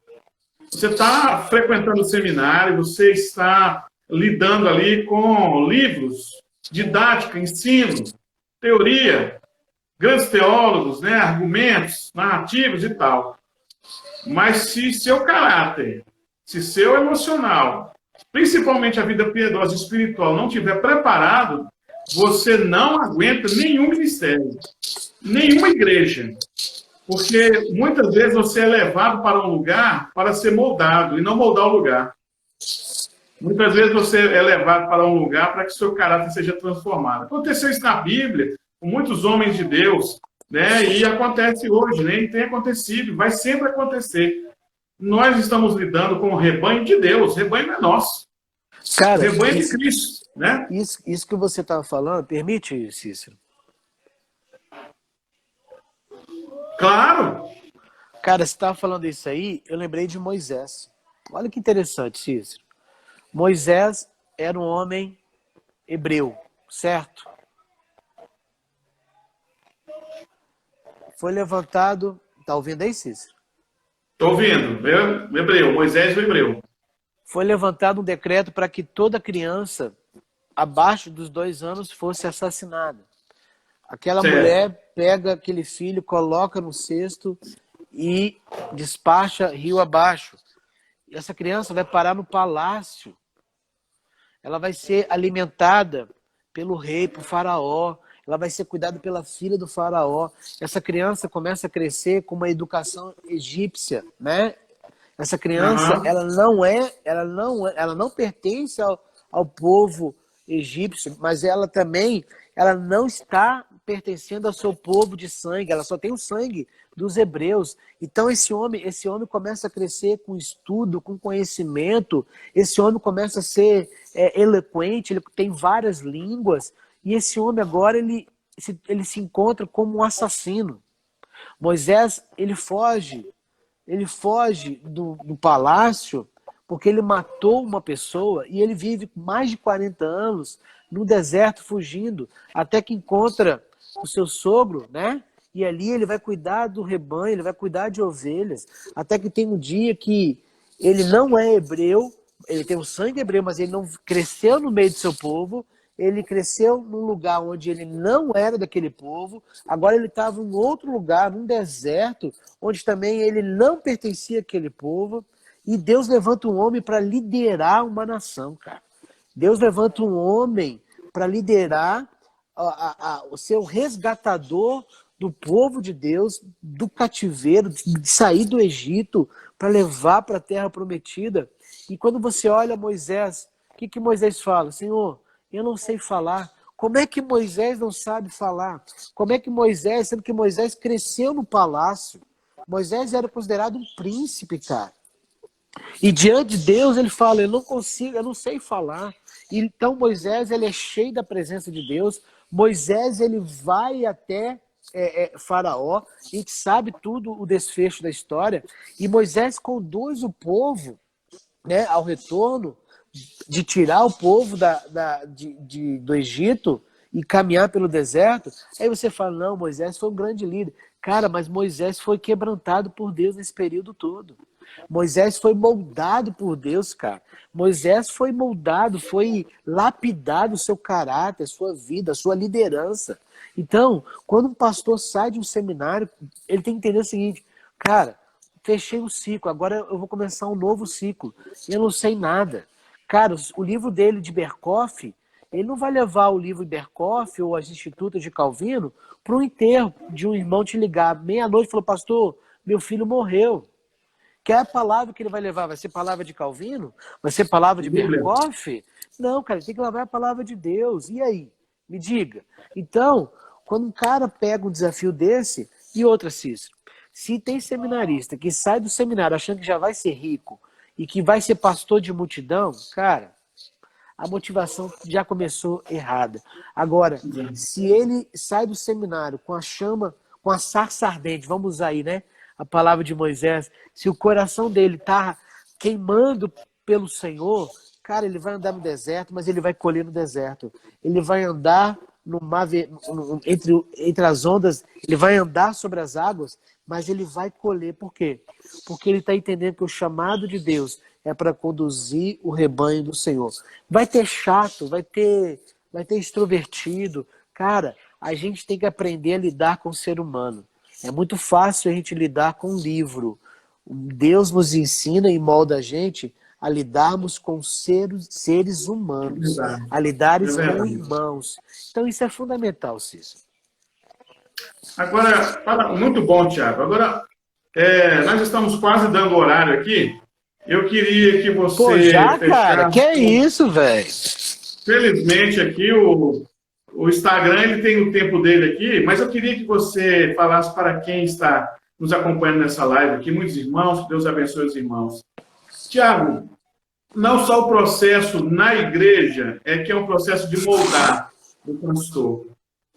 Você está frequentando o seminário, você está lidando ali com livros, didática, ensino, teoria, grandes teólogos, né, argumentos, narrativas e tal. Mas se seu caráter, se seu emocional, principalmente a vida piedosa e espiritual, não estiver preparado, você não aguenta nenhum ministério, nenhuma igreja. Porque muitas vezes você é levado para um lugar para ser moldado e não moldar o lugar. Muitas vezes você é levado para um lugar para que seu caráter seja transformado. Aconteceu isso na Bíblia, com muitos homens de Deus, né? E acontece hoje, né? E tem acontecido, vai sempre acontecer. Nós estamos lidando com o rebanho de Deus, o rebanho é nosso. Cara, o rebanho de Cristo, né? Isso que você estava falando, permite, Cícero? Claro! Cara, você estava falando isso aí, eu lembrei de Moisés. Olha que interessante, Cícero. Moisés era um homem hebreu, certo? Foi levantado... Tá ouvindo aí, Cícero? Estou ouvindo. Hebreu, Moisés o hebreu. Foi levantado um decreto para que toda criança abaixo dos 2 anos fosse assassinada. Aquela mulher pega aquele filho, coloca no cesto e despacha rio abaixo. E essa criança vai parar no palácio. Ela vai ser alimentada pelo rei, por faraó. Ela vai ser cuidada pela filha do faraó. Essa criança começa a crescer com uma educação egípcia, né? Essa criança, ela não pertence ao povo egípcio, mas ela não está pertencendo ao seu povo de sangue, ela só tem o sangue dos hebreus. Então esse homem começa a crescer com estudo, com conhecimento, esse homem começa a ser eloquente, ele tem várias línguas, e esse homem agora ele se encontra como um assassino. Moisés, ele foge do palácio porque ele matou uma pessoa e ele vive mais de 40 anos no deserto fugindo, até que encontra o seu sogro, né? E ali ele vai cuidar do rebanho, ele vai cuidar de ovelhas, até que tem um dia que ele não é hebreu, ele tem o sangue hebreu, mas ele não cresceu no meio do seu povo, ele cresceu num lugar onde ele não era daquele povo, agora ele estava em outro lugar, num deserto, onde também ele não pertencia àquele povo, E Deus levanta um homem para liderar uma nação, cara. Deus levanta um homem para liderar o seu resgatador do povo de Deus, do cativeiro, de sair do Egito para levar para a terra prometida. E quando você olha Moisés, o que Moisés fala? Senhor, eu não sei falar. Como é que Moisés não sabe falar? Como é que Moisés, sendo que Moisés cresceu no palácio, Moisés era considerado um príncipe, cara. E diante de Deus ele fala, eu não consigo, eu não sei falar. Então Moisés, ele é cheio da presença de Deus. Moisés, ele vai até Faraó, a gente sabe tudo o desfecho da história. E Moisés conduz o povo, né, ao retorno de tirar o povo do Egito e caminhar pelo deserto. Aí você fala, não, Moisés foi um grande líder. Cara, mas Moisés foi quebrantado por Deus nesse período todo. Moisés foi moldado por Deus, cara. Moisés foi moldado, foi lapidado o seu caráter, a sua vida, a sua liderança. Então, quando um pastor sai de um seminário, ele tem que entender o seguinte, cara, fechei um ciclo, agora eu vou começar um novo ciclo. Eu não sei nada. Cara, o livro dele de Berkoff, ele não vai levar o livro de Berkoff ou as Institutas de Calvino para um enterro de um irmão te ligar meia-noite e falou, pastor, meu filho morreu. Que é a palavra que ele vai levar? Vai ser palavra de Calvino? Vai ser palavra de Berkoff? Não, cara, ele tem que levar a palavra de Deus. E aí? Me diga. Então, quando um cara pega um desafio desse, e outra, Cícero, se tem seminarista que sai do seminário achando que já vai ser rico e que vai ser pastor de multidão, cara, a motivação já começou errada. Agora, se ele sai do seminário com a chama, com a sarça ardente, vamos usar aí, né? A palavra de Moisés, se o coração dele está queimando pelo Senhor, cara, ele vai andar no deserto, mas ele vai colher no deserto. Ele vai andar no mar, entre as ondas, ele vai andar sobre as águas, mas ele vai colher. Por quê? Porque ele está entendendo que o chamado de Deus é para conduzir o rebanho do Senhor. Vai ter chato, vai ter extrovertido. Cara, a gente tem que aprender a lidar com o ser humano. É muito fácil a gente lidar com um livro. Deus nos ensina e molda a gente a lidarmos com seres humanos, a lidares com irmãos. Então isso é fundamental, Cícero. Agora, muito bom, Tiago. Agora, nós estamos quase dando horário aqui. Eu queria que você... Pô, já, cara? Que é isso, velho? Felizmente aqui o Instagram ele tem o tempo dele aqui, mas eu queria que você falasse para quem está nos acompanhando nessa live aqui, muitos irmãos, que Deus abençoe os irmãos. Tiago, não só o processo na igreja que é um processo de moldar o pastor,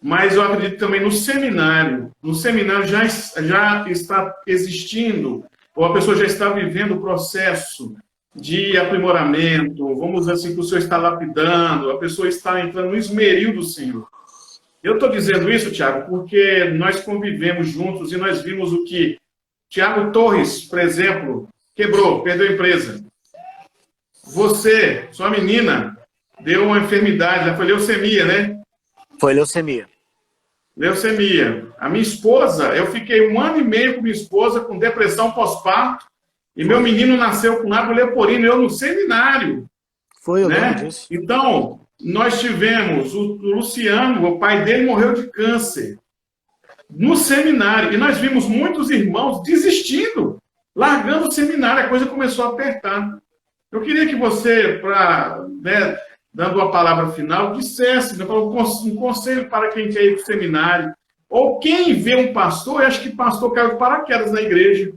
mas eu acredito também no seminário. No seminário já está existindo, ou a pessoa já está vivendo o processo de aprimoramento, vamos dizer assim, que o Senhor está lapidando, a pessoa está entrando no esmeril do Senhor. Eu estou dizendo isso, Tiago, porque nós convivemos juntos e nós vimos o que Tiago Torres, por exemplo, perdeu a empresa. Você, sua menina, deu uma enfermidade, já foi leucemia, né? Foi leucemia. Leucemia. A minha esposa, eu fiquei 1 ano e meio com minha esposa com depressão pós-parto, e meu menino nasceu com lábio leporino, eu no seminário. Foi, eu né? lembro disso. Então, nós tivemos o Luciano, o pai dele morreu de câncer, no seminário, e nós vimos muitos irmãos desistindo, largando o seminário, a coisa começou a apertar. Eu queria que você, dando a palavra final, dissesse um conselho para quem quer ir para o seminário, ou quem vê um pastor, eu acho que pastor caiu de paraquedas na igreja,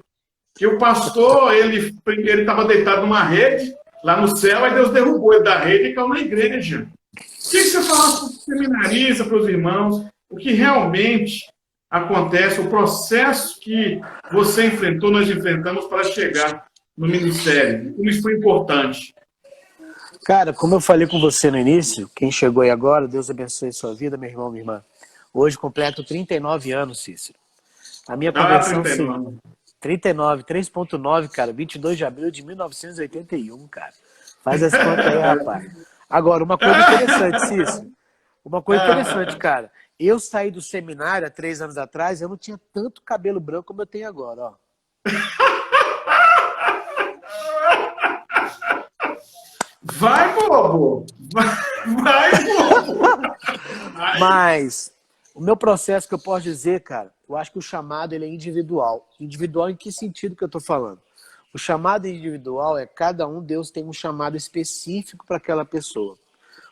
que o pastor, ele estava deitado numa rede, lá no céu, aí Deus derrubou ele da rede e caiu na igreja. O que você fala para os seminaristas, para os irmãos, o que realmente acontece, o processo que você enfrentou, nós enfrentamos para chegar no ministério, como isso foi importante? Cara, como eu falei com você no início, quem chegou aí agora, Deus abençoe sua vida, meu irmão, minha irmã. Hoje completo 39 anos, Cícero. A minha conversão, 39, 3.9, cara, 22 de abril de 1981, cara. Faz as contas aí, rapaz. Agora, uma coisa interessante, Cícero. Uma coisa interessante, cara. Eu saí do seminário há 3 anos atrás, eu não tinha tanto cabelo branco como eu tenho agora, ó. Vai, bobo! Vai, bobo! Vai. Mas o meu processo que eu posso dizer, cara, eu acho que o chamado ele é individual. Individual em que sentido que eu estou falando? O chamado individual é cada um, Deus tem um chamado específico para aquela pessoa.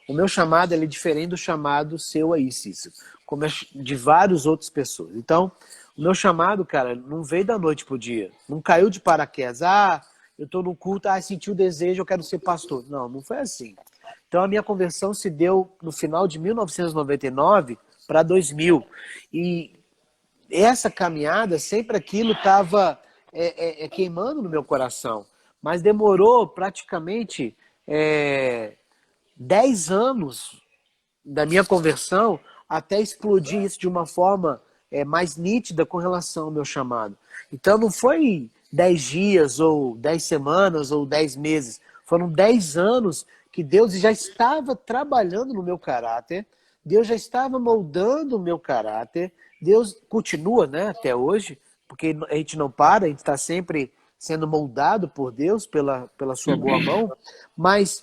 O meu chamado ele é diferente do chamado seu aí, Cícero, como é de várias outras pessoas. Então, o meu chamado, cara, não veio da noite pro dia. Não caiu de paraquedas. Ah, eu estou no culto, senti o desejo, eu quero ser pastor. Não, não foi assim. Então, a minha conversão se deu no final de 1999 para 2000. E essa caminhada, sempre aquilo estava queimando no meu coração. Mas demorou praticamente 10 anos da minha conversão até explodir isso de uma forma mais nítida com relação ao meu chamado. Então não foi 10 dias, ou 10 semanas, ou 10 meses. Foram 10 anos que Deus já estava trabalhando no meu caráter, Deus já estava moldando o meu caráter, Deus continua, né, até hoje, porque a gente não para, a gente está sempre sendo moldado por Deus, pela sua boa mão, mas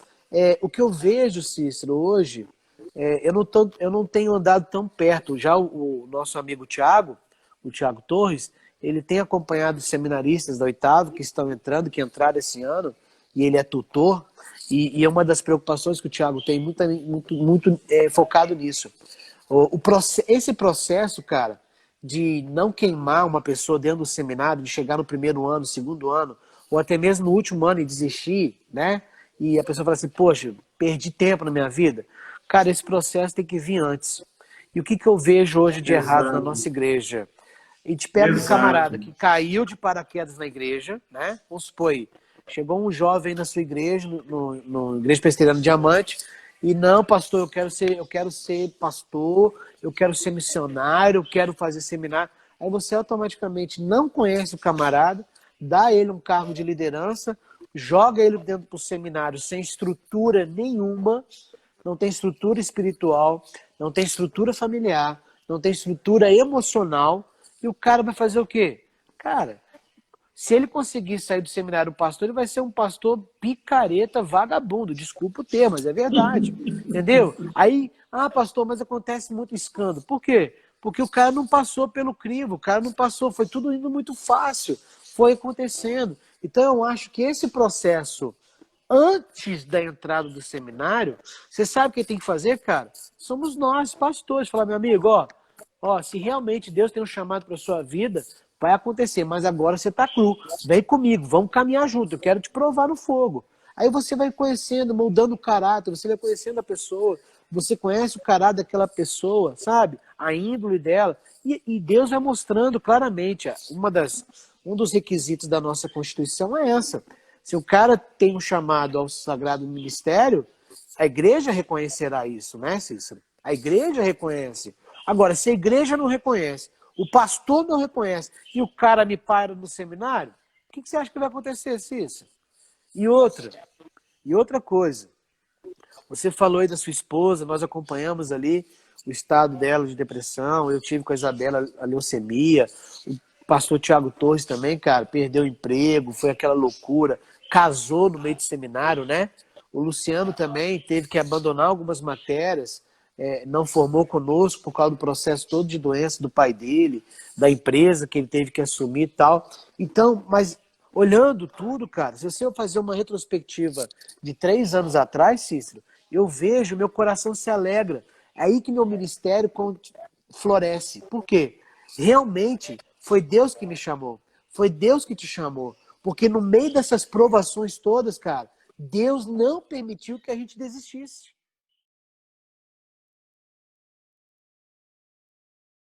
o que eu vejo, Cícero, hoje, eu não tenho andado tão perto. Já o nosso amigo Tiago, o Tiago Torres, ele tem acompanhado os seminaristas da Oitava que estão entrando, que entraram esse ano, e ele é tutor, e é uma das preocupações que o Tiago tem muito focado nisso. Esse processo, cara, de não queimar uma pessoa dentro do seminário, de chegar no primeiro ano, segundo ano, ou até mesmo no último ano e desistir, né? E a pessoa fala assim, poxa, perdi tempo na minha vida. Cara, esse processo tem que vir antes. E o que eu vejo hoje de errado na nossa igreja? A gente pega um camarada que caiu de paraquedas na igreja, né? Vamos supor aí, chegou um jovem na sua igreja, no Igreja Presbiteriana Diamante, e não, pastor, eu quero ser pastor, eu quero ser missionário, eu quero fazer seminário. Aí você automaticamente não conhece o camarada, dá a ele um cargo de liderança, joga ele dentro do seminário sem estrutura nenhuma, não tem estrutura espiritual, não tem estrutura familiar, não tem estrutura emocional, e o cara vai fazer o quê? Cara, se ele conseguir sair do seminário pastor, ele vai ser um pastor picareta, vagabundo. Desculpa o termo, mas é verdade. Entendeu? Aí, pastor, mas acontece muito escândalo. Por quê? Porque o cara não passou pelo crivo, o cara não passou, foi tudo indo muito fácil, foi acontecendo. Então eu acho que esse processo, antes da entrada do seminário, você sabe o que tem que fazer, cara? Somos nós, pastores. Falar, meu amigo, se realmente Deus tem um chamado para a sua vida, vai acontecer, mas agora você está cru. Vem comigo, vamos caminhar junto, eu quero te provar no fogo. Aí você vai conhecendo, moldando o caráter, você vai conhecendo a pessoa, você conhece o caráter daquela pessoa, sabe? A índole dela. E Deus vai mostrando claramente. Um dos requisitos da nossa Constituição é essa. Se o cara tem um chamado ao sagrado ministério, a igreja reconhecerá isso, né, Cícero? A igreja reconhece. Agora, se a igreja não reconhece, o pastor não reconhece e o cara me para no seminário, o que você acha que vai acontecer, Cícero? E outra coisa, você falou aí da sua esposa, nós acompanhamos ali o estado dela de depressão, eu tive com a Isabela a leucemia, o pastor Tiago Torres também, cara, perdeu o emprego, foi aquela loucura, casou no meio de seminário, né? O Luciano também teve que abandonar algumas matérias, não formou conosco por causa do processo todo de doença do pai dele, da empresa que ele teve que assumir e tal. Então, mas olhando tudo, cara, se você fazer uma retrospectiva de 3 anos atrás, Cícero, eu vejo, meu coração se alegra. É aí que meu ministério floresce. Por quê? Realmente foi Deus que me chamou. Foi Deus que te chamou. Porque no meio dessas provações todas, cara, Deus não permitiu que a gente desistisse.